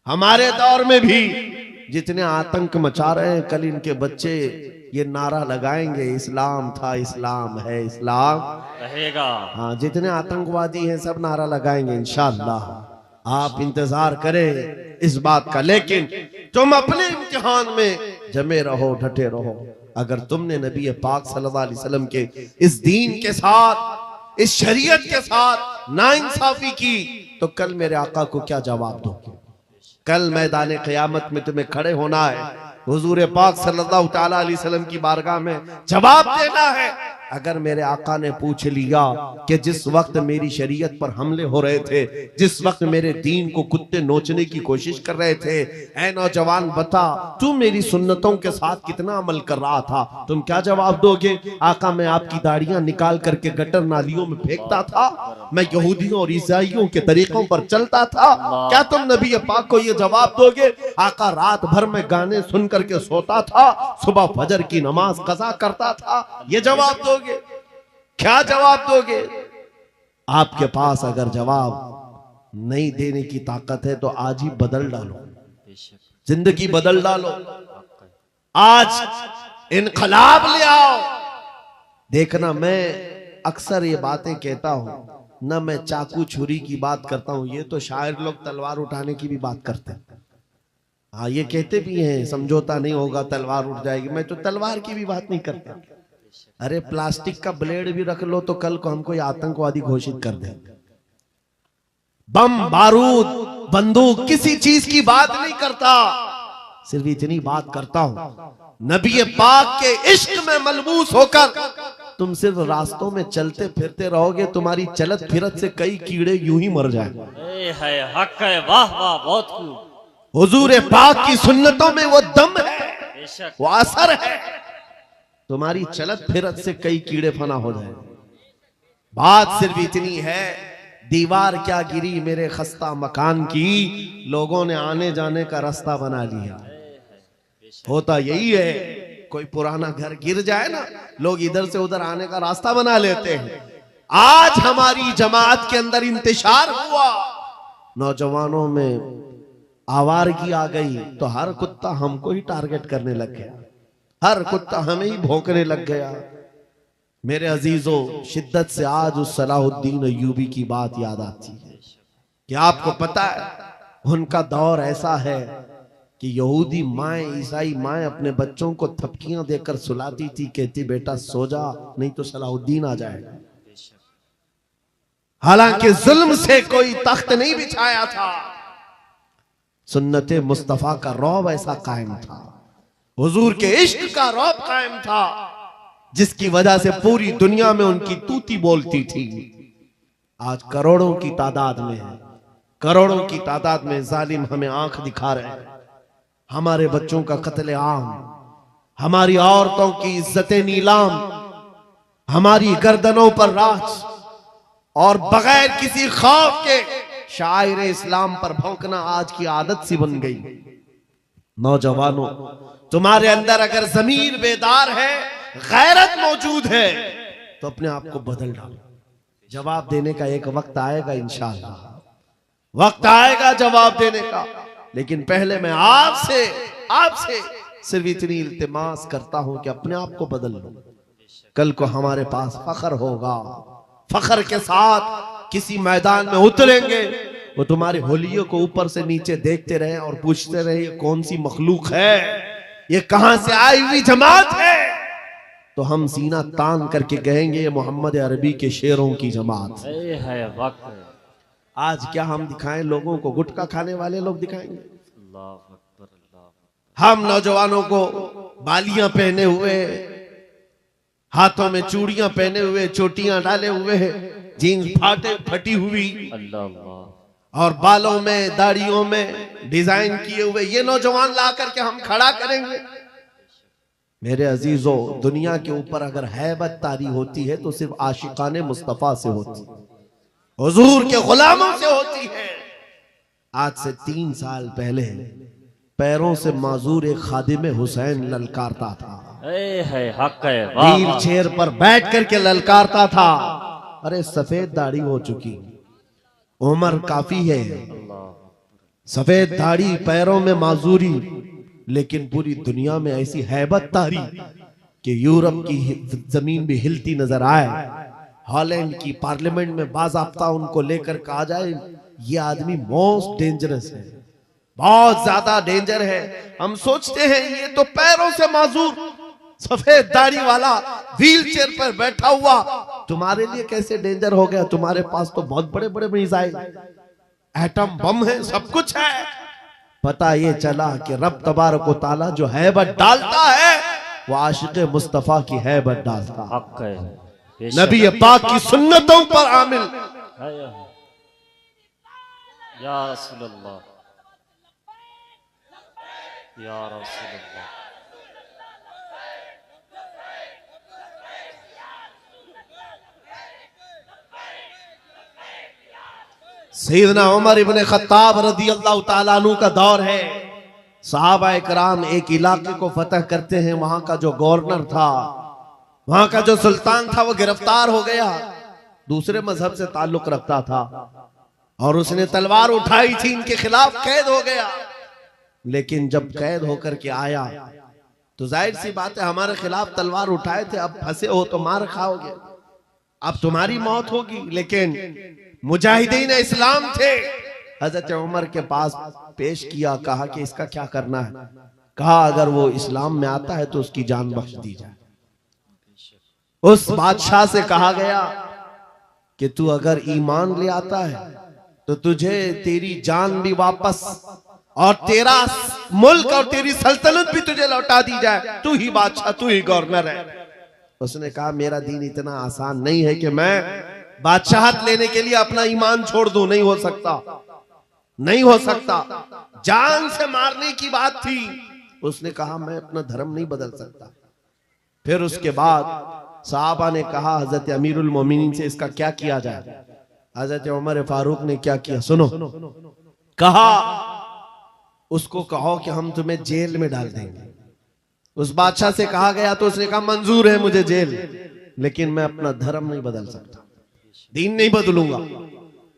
ہمارے دور میں بھی جتنے آتنک مچا رہے ہیں، کل ان کے بچے یہ نعرہ لگائیں گے، اسلام تھا، اسلام ہے، اسلام رہے گا۔ ہاں، جتنے آتنکوادی ہیں سب نعرہ لگائیں گے انشاءاللہ، آپ انتظار کریں اس بات کا۔ لیکن تم اپنے امتحان میں جمے رہو، ڈٹے رہو۔ اگر تم نے نبی پاک صلی اللہ علیہ وسلم کے اس دین کے ساتھ، اس شریعت کے ساتھ ناانصافی کی تو کل میرے آقا کو کیا جواب دو گے؟ کل میدان قیامت میں تمہیں کھڑے ہونا ہے، حضور پاک صلی اللہ تعالیٰ علیہ وسلم کی بارگاہ میں جواب دینا ہے۔ اگر میرے آقا نے پوچھ لیا کہ جس وقت میری شریعت پر حملے ہو رہے تھے، جس وقت میرے دین کو کتے نوچنے کی کوشش کر رہے تھے، اے نوجوان بتا تو میری سنتوں کے ساتھ کتنا عمل کر رہا تھا، تم کیا جواب دو گے؟ آقا میں آپ کی داڑیاں نکال کر کے گٹر نالیوں میں پھینکتا تھا، میں یہودیوں اور عیسائیوں کے طریقوں پر چلتا تھا، کیا تم نبی پاک کو یہ جواب دو گے؟ آقا رات بھر میں گانے سن کر کے سوتا تھا، صبح فجر کی نماز قضا کرتا تھا، یہ جواب دو گے؟ کیا جواب دو گے؟ آپ کے پاس اگر جواب نہیں دینے کی طاقت ہے تو آج ہی بدل ڈالو، زندگی بدل ڈالو، آج انقلاب لے آؤ۔ دیکھنا میں اکثر یہ باتیں کہتا ہوں، نہ میں چاقو چھری کی بات کرتا ہوں، یہ تو شاعر لوگ تلوار اٹھانے کی بھی بات کرتے ہیں، ہاں یہ کہتے بھی ہیں سمجھوتا نہیں ہوگا تلوار اٹھ جائے گی، میں تو تلوار کی بھی بات نہیں کرتا۔ ارے پلاسٹک کا بلیڈ بھی رکھ لو تو کل کو ہم کو یہ آتنکوادی گھوشت کر دیں۔ بم، بارود، بندوق کسی چیز کی بات نہیں کرتا، صرف اتنی بات کرتا ہوں نبی پاک کے عشق میں ملبوس ہو کر تم صرف راستوں میں چلتے پھرتے رہو گے، تمہاری چلت پھرت سے کئی کیڑے یوں ہی مر جائیں۔ حق ہے، واہ واہ، بہت خوب۔ حضور پاک کی سنتوں میں وہ دم ہے، وہ اثر ہے، تمہاری چلت پھرت سے کئی کیڑے فنا ہو جائیں۔ بات صرف اتنی ہے، دیوار کیا گری میرے خستہ مکان کی، لوگوں نے آنے جانے کا راستہ بنا لیا۔ ہوتا یہی ہے، کوئی پرانا گھر گر جائے نا، لوگ ادھر سے ادھر آنے کا راستہ بنا لیتے ہیں۔ آج ہماری جماعت کے اندر انتشار ہوا، نوجوانوں میں آوارگی آ گئی تو ہر کتا ہم کو ہی ٹارگٹ کرنے لگ گیا، ہر کتا ہمیں ہی بھونکنے لگ گیا۔ میرے عزیزوں، شدت سے آج اس صلاح الدین ایوبی کی بات یاد آتی ہے کہ آپ کو پتا ہے ان کا دور ایسا ہے کہ یہودی مائیں، عیسائی مائیں اپنے بچوں کو تھپکیاں دے کر سلاتی تھی، کہتی بیٹا سو جا نہیں تو صلاح الدین آ جائے گا۔ حالانکہ ظلم سے کوئی تخت نہیں بچھایا تھا، سنت مصطفیٰ کا رعب ایسا قائم تھا، حضور کے عشق کا رعب قائم تھا، جس کی وجہ سے پوری دنیا میں ان کی توتی بولتی تھی۔ آج کروڑوں کی تعداد میں ہے، کروڑوں کی تعداد میں ظالم ہمیں آنکھ دکھا رہے ہیں، ہمارے بچوں کا قتل عام، ہماری عورتوں کی عزت نیلام، ہماری گردنوں پر راج، اور بغیر کسی خوف کے شاعر اسلام پر بھونکنا آج کی عادت سی بن گئی۔ نوجوانوں، تمہارے اندر اگر ضمیر بیدار ہے، غیرت موجود ہے تو اپنے آپ کو بدل ڈالو۔ جواب دینے کا ایک وقت آئے گا انشاءاللہ، وقت آئے گا جواب دینے کا، لیکن پہلے میں آپ سے صرف اتنی التماس کرتا ہوں کہ اپنے آپ کو بدل لو۔ کل کو ہمارے پاس فخر ہوگا، فخر کے ساتھ کسی میدان میں اتریں گے، وہ تمہارے ہولیوں کو اوپر سے نیچے دیکھتے رہے اور پوچھتے رہے یہ کون سی مخلوق ہے، یہ کہاں سے آئی ہوئی جماعت ہے، تو ہم سینہ تان کر کے کہیں گے یہ محمد عربی کے شیروں کی جماعت ہے۔ آج کیا ہم دکھائیں لوگوں کو؟ گٹکا کھانے والے لوگ دکھائیں گے؟ ہم نوجوانوں کو بالیاں پہنے ہوئے، ہاتھوں میں چوڑیاں پہنے ہوئے، چوٹیاں ڈالے ہوئے، جینز پھٹی ہوئی، اور بالوں میں داڑھیوں میں ڈیزائن کیے ہوئے یہ نوجوان لا کر کے ہم کھڑا کریں گے؟ میرے عزیزوں، دنیا کے اوپر اگر ہیبت طاری ہوتی ہے تو صرف عاشقان مصطفیٰ سے ہوتی ہے، حضور کے غلاموں سے ہوتی ہے۔ آج سے 3 سال پہلے پیروں سے معذور ایک خادم حسین للکارتا تھا، ویل چیئر پر بیٹھ کر کے للکارتا تھا، ارے سفید داڑھی ہو چکی، عمر کافی ہے، سفید داڑھی، پیروں میں معذوری، لیکن پوری دنیا میں ایسی ہیبت طاری کہ یورپ کی زمین بھی ہلتی نظر آئے، ہالینڈ کی پارلیمنٹ میں باضابطہ ان کو لے کر کہا جائے یہ آدمی موسٹ ڈینجرس ہے، بہت زیادہ ڈینجر ہے. ہم سوچتے ہیں یہ تو پیروں سے معذور سفید داڑھی والا ویل چیئر پر بیٹھا ہوا تمہارے لیے کیسے ڈینجر ہو گیا؟ تمہارے پاس تو بہت بڑے بڑے میزائل، ایٹم بم ہے، سب کچھ ہے. پتہ یہ چلا کہ رب تبارک و تعالی جو ہیبت ڈالتا ہے وہ عاشق مصطفیٰ کی ہیبت ڈالتا ہے. حق ہے. نبی پاک کی سنتوں پر عامل. یا رسول اللہ، یا رسول اللہ. سیدنا عمر ابن خطاب رضی اللہ تعالیٰ عنہ کا دور ہے. صحابہ اکرام ایک علاقے کو فتح کرتے ہیں. وہاں کا جو گورنر تھا، وہاں کا جو سلطان تھا، وہ گرفتار ہو گیا. دوسرے مذہب سے تعلق رکھتا تھا اور اس نے تلوار اٹھائی تھی ان کے خلاف. قید ہو گیا. لیکن جب قید ہو کر کے آیا تو ظاہر سی بات ہے ہمارے خلاف تلوار اٹھائے تھے، اب پھنسے ہو تو مار کھاؤ گے، اب تمہاری موت ہوگی. لیکن مجاہدین اسلام تھے. حضرت عمر کے پاس پیش کیا، کہا کہ اس کا کیا کرنا ہے؟ کہا اگر وہ اسلام میں آتا ہے تو اس کی جان بخش دی جائے. اس بادشاہ سے کہا گیا کہ تو اگر ایمان لے آتا ہے تو تجھے تیری جان بھی واپس اور تیرا ملک اور تیری سلطنت بھی تجھے لوٹا دی جائے. تو ہی بادشاہ، تو ہی گورنر ہے. اس نے کہا میرا دین اتنا آسان نہیں ہے کہ میں بادشاہت لینے کے لیے اپنا ایمان چھوڑ دوں. نہیں ہو سکتا، نہیں ہو سکتا. جان سے مارنے کی بات تھی. اس نے کہا میں اپنا دھرم نہیں بدل سکتا. پھر اس کے بعد صحابہ نے کہا حضرت امیر المومنین سے اس کا کیا کیا جائے؟ حضرت عمر فاروق نے کیا کیا سنو. کہا اس کو کہو کہ ہم تمہیں جیل میں ڈال دیں گے. اس بادشاہ سے کہا گیا تو اس نے کہا منظور ہے مجھے جیل، لیکن میں اپنا دھرم نہیں بدل سکتا، دین نہیں بدلوں گا.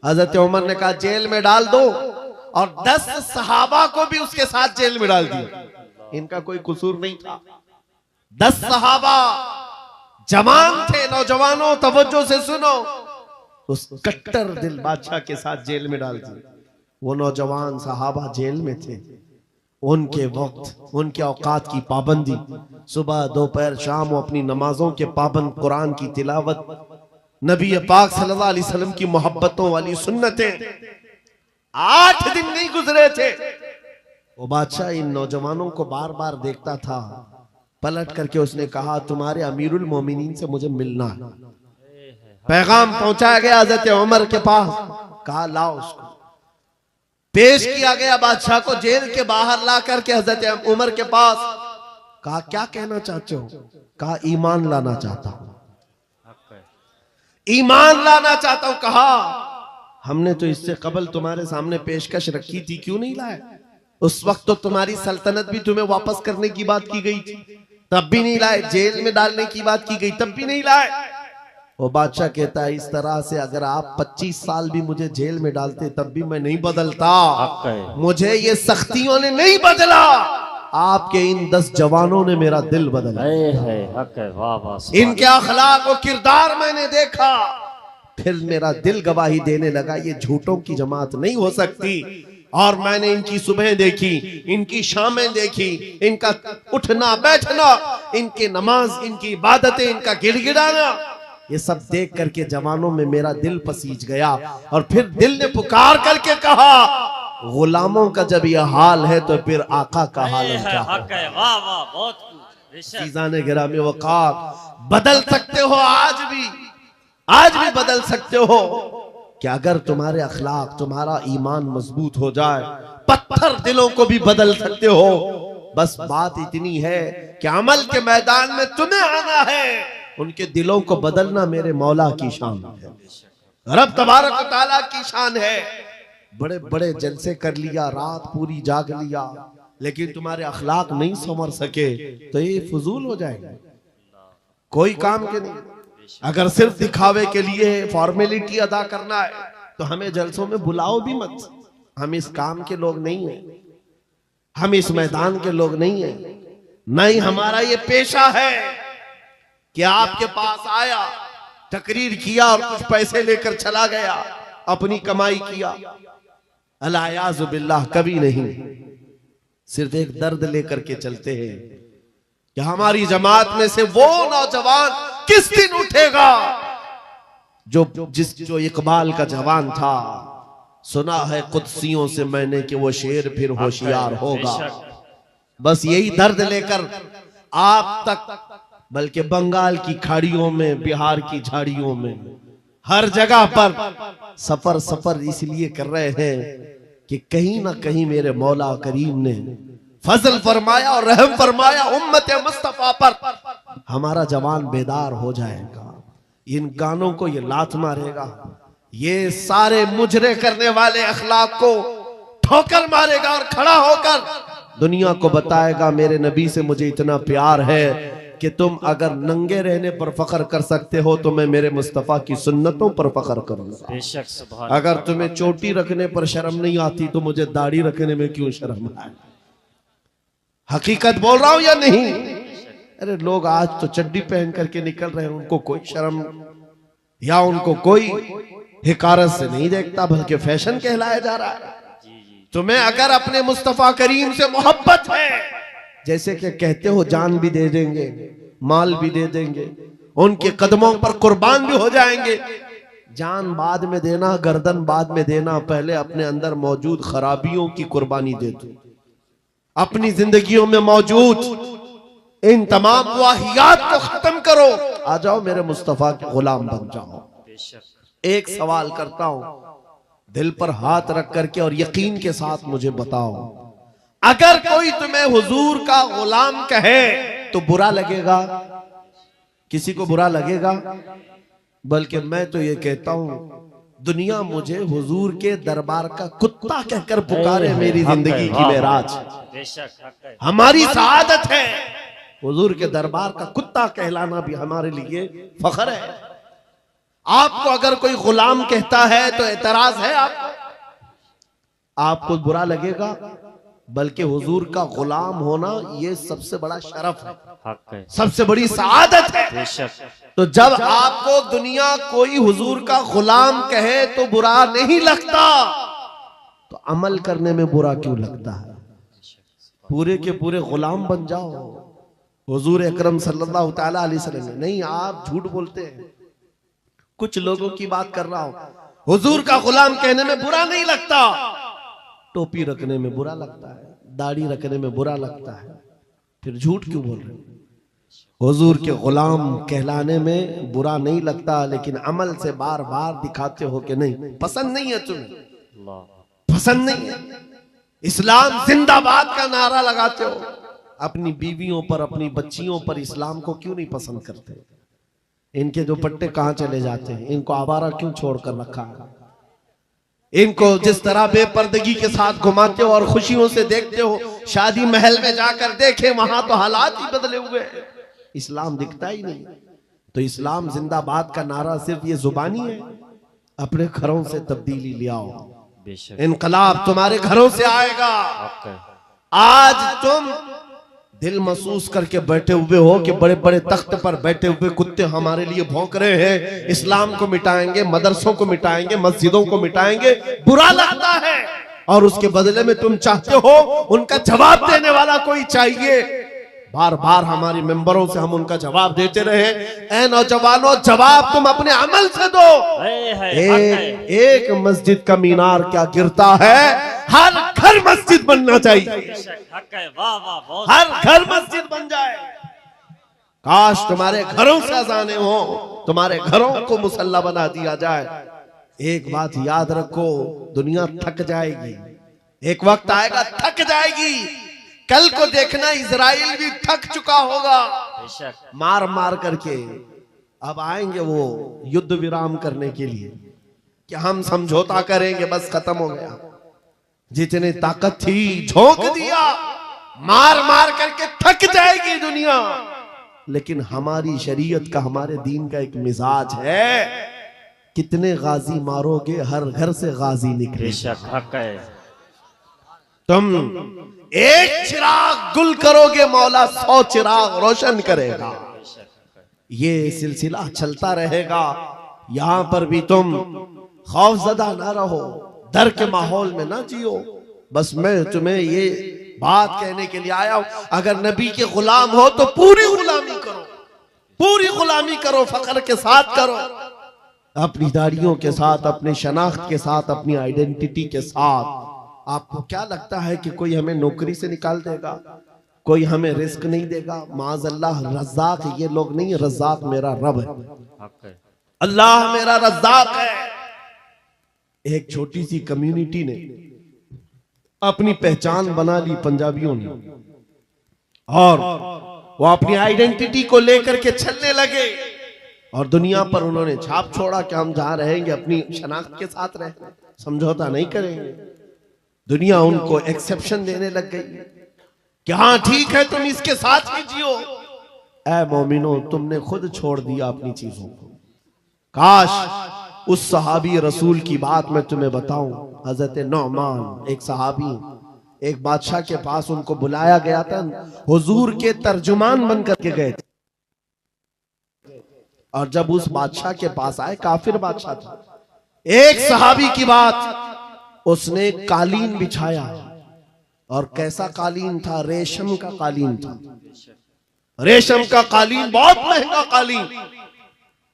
حضرت عمر نے کہا جیل میں ڈال دو، اور 10 صحابہ کو بھی اس کے ساتھ جیل میں ڈال دیا. ان کا کوئی قصور نہیں تھا. 10 صحابہ جوان تھے. نوجوانوں توجہ سے سنو، اس کٹر دل بادشاہ کے ساتھ جیل میں ڈال دیا. وہ نوجوان صحابہ جیل میں تھے. ان کے وقت، ان کے اوقات کی پابندی، صبح دوپہر شام وہ اپنی نمازوں کے پابند، قرآن کی تلاوت، نبی پاک صلی اللہ علیہ وسلم کی محبتوں والی سنتیں. 8 دن نہیں گزرے تھے. وہ بادشاہ ان نوجوانوں کو بار بار دیکھتا تھا. پلٹ کر کے اس نے کہا تمہارے امیر المومنین سے مجھے ملنا ہے. پیغام پہنچایا گیا حضرت عمر کے پاس. کہا لاؤ اس کو. پیش کیا گیا بادشاہ کو جیل کے باہر لا کر کے حضرت عمر کے پاس. کہا کیا کہنا چاہتے ہو؟ کہا ایمان لانا چاہتا ہوں، ایمان لانا چاہتا ہوں. کہا ہم نے تو اس سے قبل تمہارے سامنے پیشکش رکھی تھی، کیوں نہیں لائے؟ اس وقت تو تمہاری سلطنت بھی تمہیں واپس کرنے کی بات کی گئی تھی، تب بھی نہیں لائے. جیل میں ڈالنے کی بات کی گئی، تب بھی نہیں لائے. وہ بادشاہ کہتا ہے اس طرح سے اگر آپ 25 سال بھی مجھے جیل میں ڈالتے تب بھی میں نہیں بدلتا. مجھے یہ سختیوں نے نہیں بدلا، آپ کے ان 10 جوانوں نے میرا دل بدلا. ان کے اخلاق و کردار میں نے دیکھا، پھر میرا دل گواہی دینے لگا یہ جھوٹوں کی جماعت نہیں ہو سکتی. اور میں نے ان کی صبح دیکھی، ان کی شامیں دیکھی، ان کا اٹھنا بیٹھنا، ان کی نماز، ان کی عبادتیں، ان کا گڑ گڑانا، یہ سب دیکھ کر کے جوانوں میں میرا دل پسیج گیا. اور پھر دل نے پکار کر کے کہا غلاموں کا جب یہ حال ہے تو پھر آقا کا حال کیا ہے؟ عزیزان گرامی وقار، بدل سکتے ہو آج بھی بدل سکتے ہو کہ اگر تمہارے اخلاق، تمہارا ایمان مضبوط ہو جائے، پتھر دلوں کو بھی بدل سکتے ہو. بس بات اتنی ہے کہ عمل کے میدان میں تمہیں آنا ہے. ان کے دلوں کو بدلنا میرے مولا کی شان ہے، رب تبارک و تعالیٰ کی شان ہے. بڑے بڑے جلسے کر لیا، رات پوری جاگ لیا، لیکن تمہارے اخلاق نہیں سنور سکے تو یہ فضول ہو جائے گا، کوئی کام کے نہیں. اگر صرف دکھاوے کے لیے فارمیلٹی ادا کرنا ہے تو ہمیں جلسوں میں بلاؤ بھی مت. ہم اس کام کے لوگ نہیں ہیں، ہم اس میدان کے لوگ نہیں ہیں. نہیں، ہمارا یہ پیشہ ہے کہ آپ کے پاس آیا، تقریر کیا اور کچھ پیسے لے کر چلا گیا، اپنی کمائی کیا. الیاذ باللہ کبھی نہیں، صرف ایک درد لے کر کے چلتے ہیں کہ ہماری جماعت میں سے وہ نوجوان کس دن اٹھے گا جو اقبال کا جوان تھا، سنا ہے قدسیوں سے میں نے کہ وہ شیر پھر ہوشیار ہوگا. بس یہی درد لے کر آپ تک، بلکہ بنگال کی کھاڑیوں میں، بہار کی جھاڑیوں میں، ہر جگہ پر سفر اس لیے کر رہے ہیں کہ کہیں نہ کہیں میرے مولا کریم نے فضل فرمایا اور رحم فرمایا امت مصطفیٰ پر، ہمارا جوان بیدار ہو جائے گا، ان گانوں کو یہ لات مارے گا، یہ سارے مجرے کرنے والے اخلاق کو ٹھوکر مارے گا اور کھڑا ہو کر دنیا کو بتائے گا میرے نبی سے مجھے اتنا پیار ہے کہ تم اگر ننگے رہنے پر فخر کر سکتے ہو تو میں میرے مصطفیٰ کی سنتوں پر فخر کروں گا. اگر تمہیں چوٹی رکھنے پر شرم نہیں آتی تو مجھے داڑھی رکھنے میں کیوں شرم آئے؟ حقیقت بول رہا ہوں یا نہیں؟ ارے لوگ آج تو چڈی پہن کر کے نکل رہے ہیں، ان کو کوئی شرم یا ان کو کوئی حقارت سے نہیں دیکھتا، بلکہ فیشن کہلایا جا رہا ہے. تمہیں اگر اپنے مصطفیٰ کریم سے محبت ہے، جیسے کہ کہتے ہو جان بھی دے دیں گے، مال بھی دے دیں گے، ان کے قدموں پر قربان بھی ہو جائیں گے. جان بعد میں دینا، گردن بعد میں دینا، پہلے اپنے اندر موجود خرابیوں کی قربانی دے دو. اپنی زندگیوں میں موجود ان تمام واہیات کو ختم کرو، آ جاؤ میرے مصطفیٰ کے غلام بن جاؤ. ایک سوال کرتا ہوں، دل پر ہاتھ رکھ کر کے اور یقین کے ساتھ مجھے بتاؤ، اگر کوئی تمہیں حضور کا غلام کہے تو برا لگے گا؟ کسی کو برا لگے گا؟ بلکہ میں تو یہ کہتا ہوں دنیا مجھے حضور کے دربار کا کتا کہہ کر پکارے، میری زندگی کی معراج ہماری سعادت ہے. حضور کے دربار کا کتا کہلانا بھی ہمارے لیے فخر ہے. آپ کو اگر کوئی غلام کہتا ہے تو اعتراض ہے آپ کو برا لگے گا؟ بلکہ حضور کا غلام ہونا یہ سب سے بڑا شرف ہے، سب سے بڑی سعادت ہے. تو جب آپ کو دنیا کوئی حضور کا غلام کہے تو برا نہیں لگتا، تو عمل کرنے میں برا کیوں لگتا ہے؟ پورے کے پورے غلام بن جاؤ حضور اکرم صلی اللہ تعالی علیہ وسلم. نہیں، آپ جھوٹ بولتے ہیں. کچھ لوگوں کی بات کر رہا ہوں. حضور کا غلام کہنے میں برا نہیں لگتا، ٹوپی رکھنے میں برا لگتا ہے، داڑھی رکھنے میں برا لگتا ہے، پھر جھوٹ کیوں بول رہے ہیں؟ حضور کے غلام کہلانے میں برا نہیں لگتا، لیکن عمل سے بار بار دکھاتے ہو کہ نہیں، پسند نہیں ہے تمہیں، پسند نہیں ہے. اسلام زندہ باد کا نعرہ لگاتے ہو، اپنی بیویوں پر، اپنی بچیوں پر اسلام کو کیوں نہیں پسند کرتے؟ ان کے جو پٹے کہاں چلے جاتے ہیں؟ ان کو آوارہ کیوں چھوڑ کر رکھا ہے؟ ان کو جس طرح بے پردگی کے ساتھ گھماتے ہو اور خوشیوں سے دیکھتے ہو، شادی محل میں جا کر دیکھیں وہاں تو حالات ہی بدلے ہوئے ہیں، اسلام دکھتا ہی نہیں. تو اسلام زندہ باد کا نعرہ صرف یہ زبانی ہے؟ اپنے گھروں سے تبدیلی لے آؤ، انقلاب تمہارے گھروں سے آئے گا. آج تم دل محسوس کر کے بیٹھے ہوئے ہو کہ بڑے بڑے تخت پر بیٹھے ہوئے کتے ہمارے لیے بھونک رہے ہیں، اسلام کو مٹائیں گے، مدرسوں کو مٹائیں گے، مسجدوں کو مٹائیں گے. برا لگتا ہے، اور اس کے بدلے میں تم چاہتے ہو ان کا جواب دینے والا کوئی چاہیے. بار بار ہماری ممبروں سے ہم ان کا جواب دیتے رہے. اے نوجوانوں، جواب تم اپنے عمل سے دو. ایک مسجد کا مینار کیا گرتا ہے؟ ہر گھر مسجد بننا چاہیے، ہر گھر مسجد بن جائے. کاش تمہارے گھروں سے اذانیں ہوں، تمہارے گھروں کو مصلی بنا دیا جائے. ایک بات یاد رکھو، دنیا تھک جائے گی، ایک وقت آئے گا تھک جائے گی. کل کو دیکھنا اسرائیل بھی تھک چکا ہوگا مار مار کر کے. اب آئیں گے وہ یدھ ویرام کرنے کے لیے کہ ہم سمجھوتا کریں گے، بس ختم ہو گیا. جتنی طاقت تھی جھونک دیا، مار مار کر کے تھک جائے گی دنیا. لیکن ہماری شریعت کا، ہمارے دین کا ایک مزاج ہے، کتنے غازی مارو گے ہر گھر سے غازی نکلے. تم ایک چراغ گل کرو گے، مولا 100 چراغ روشن کرے گا. یہ سلسلہ چلتا رہے گا. یہاں پر بھی تم خوف زدہ نہ رہو، ڈر کے ماحول میں نہ جیو. بس میں تمہیں یہ بات کہنے کے لیے آیا ہوں, اگر نبی کے غلام ہو تو پوری غلامی کرو, پوری غلامی کرو, فخر کے ساتھ کرو, اپنی داڑھیوں کے ساتھ, اپنے شناخت کے ساتھ, اپنی آئیڈینٹی کے ساتھ. آپ کو کیا لگتا ہے کہ کوئی ہمیں نوکری سے نکال دے گا, کوئی ہمیں رزق نہیں دے گا؟ معاذ اللہ. رزاق یہ لوگ نہیں, رزاق میرا رب ہے, اللہ میرا رزاق ہے. ایک چھوٹی سی کمیونٹی نے اپنی پہچان بنا لی پنجابیوں نے, اور وہ اپنی آئیڈینٹی کو لے کر کے چلنے لگے, اور دنیا پر انہوں نے چھاپ چھوڑا کہ ہم جہاں رہیں گے اپنی شناخت کے ساتھ رہیں گے, سمجھوتا نہیں کریں گے. دنیا ان کو ایکسپشن دینے لگ گئی کہ ہاں ٹھیک ہے تم اس کے ساتھ ہی جیو. اے مومنو, تم نے خود چھوڑ دیا اپنی چیزوں کو. کاش اس صحابی رسول کی بات میں تمہیں بتاؤں. حضرت نعمان ایک صحابی, ایک بادشاہ کے پاس ان کو بلایا گیا تھا, حضور کے ترجمان بن کر کے گئے تھے. اور جب اس بادشاہ کے پاس آئے, کافر بادشاہ تھا, ایک صحابی کی بات, اس نے قالین بچھایا, اور کیسا قالین تھا؟ ریشم کا قالین تھا. ریشم کا قالین, بہت مہنگا قالین.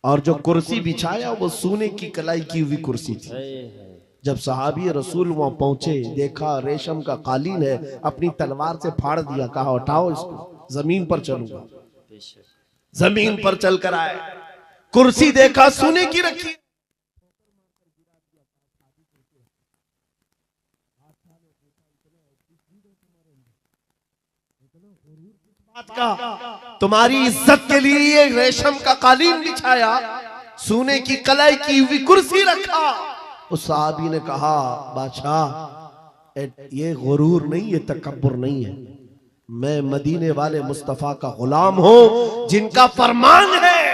اور جو کرسی بچھایا وہ سونے کی کلائی کی ہوئی کرسی تھی. جب صحابی رسول وہاں پہنچے, دیکھا ریشم کا قالین ہے, اپنی تلوار سے پھاڑ دیا, کہا اٹھاؤ اس کو, زمین پر چلوں گا. زمین پر چل کر آئے, کرسی دیکھا سونے کی رکھی, تمہاری عزت کے لیے یہ ریشم کا قالین بچھایا, سونے کی کلائی کی ہوئی کرسی رکھا. اس صحابی نے کہا, بادشاہ یہ غرور نہیں, یہ تکبر نہیں ہے, میں مدینے والے مصطفیٰ کا غلام ہوں جن کا فرمان ہے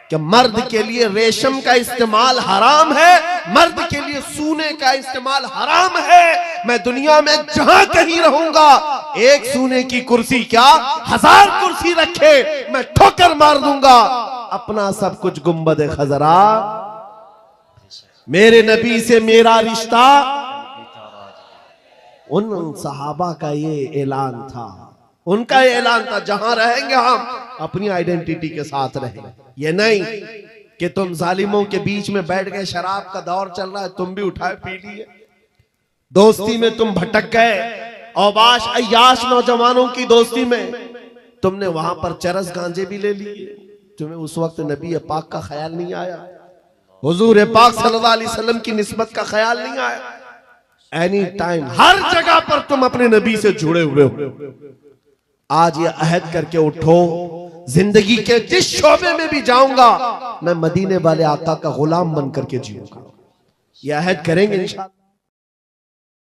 کہ مرد کے لیے ریشم کا استعمال حرام ہے, مرد کے لیے سونے کا استعمال حرام ہے. میں دنیا میں جہاں کہیں رہوں گا, ایک سونے کی کرسی کیا 1000 کرسی رکھے میں ٹھوکر مار دوں گا. اپنا سب کچھ گنبد خضرا, میرے نبی سے میرا رشتہ. ان صحابہ کا یہ اعلان تھا, ان کا یہ اعلان تھا, جہاں رہیں گے ہم اپنی آئیڈینٹی کے ساتھ رہیں گے. یہ نہیں کہ تم ظالموں کے بیچ میں بیٹھ گئے, شراب کا دور چل رہا ہے, تم بھی اٹھائے پی لیے, دوستی میں تم بھٹک گئے, اوباش عیاش نوجوانوں کی دوستی میں تم نے وہاں پر چرس گانجے بھی لے لیے. تمہیں اس وقت نبی پاک کا خیال نہیں آیا, حضور پاک صلی اللہ علیہ وسلم کی نسبت کا خیال نہیں آیا. اینی ٹائم ہر جگہ پر تم اپنے نبی سے جڑے ہوئے ہو. آج یہ عہد کر کے اٹھو, زندگی کے جس شعبے میں بھی جاؤں گا میں مدینے والے آقا کا غلام بن کر کے جیوں گا. یہ عہد کریں گے انشاءاللہ.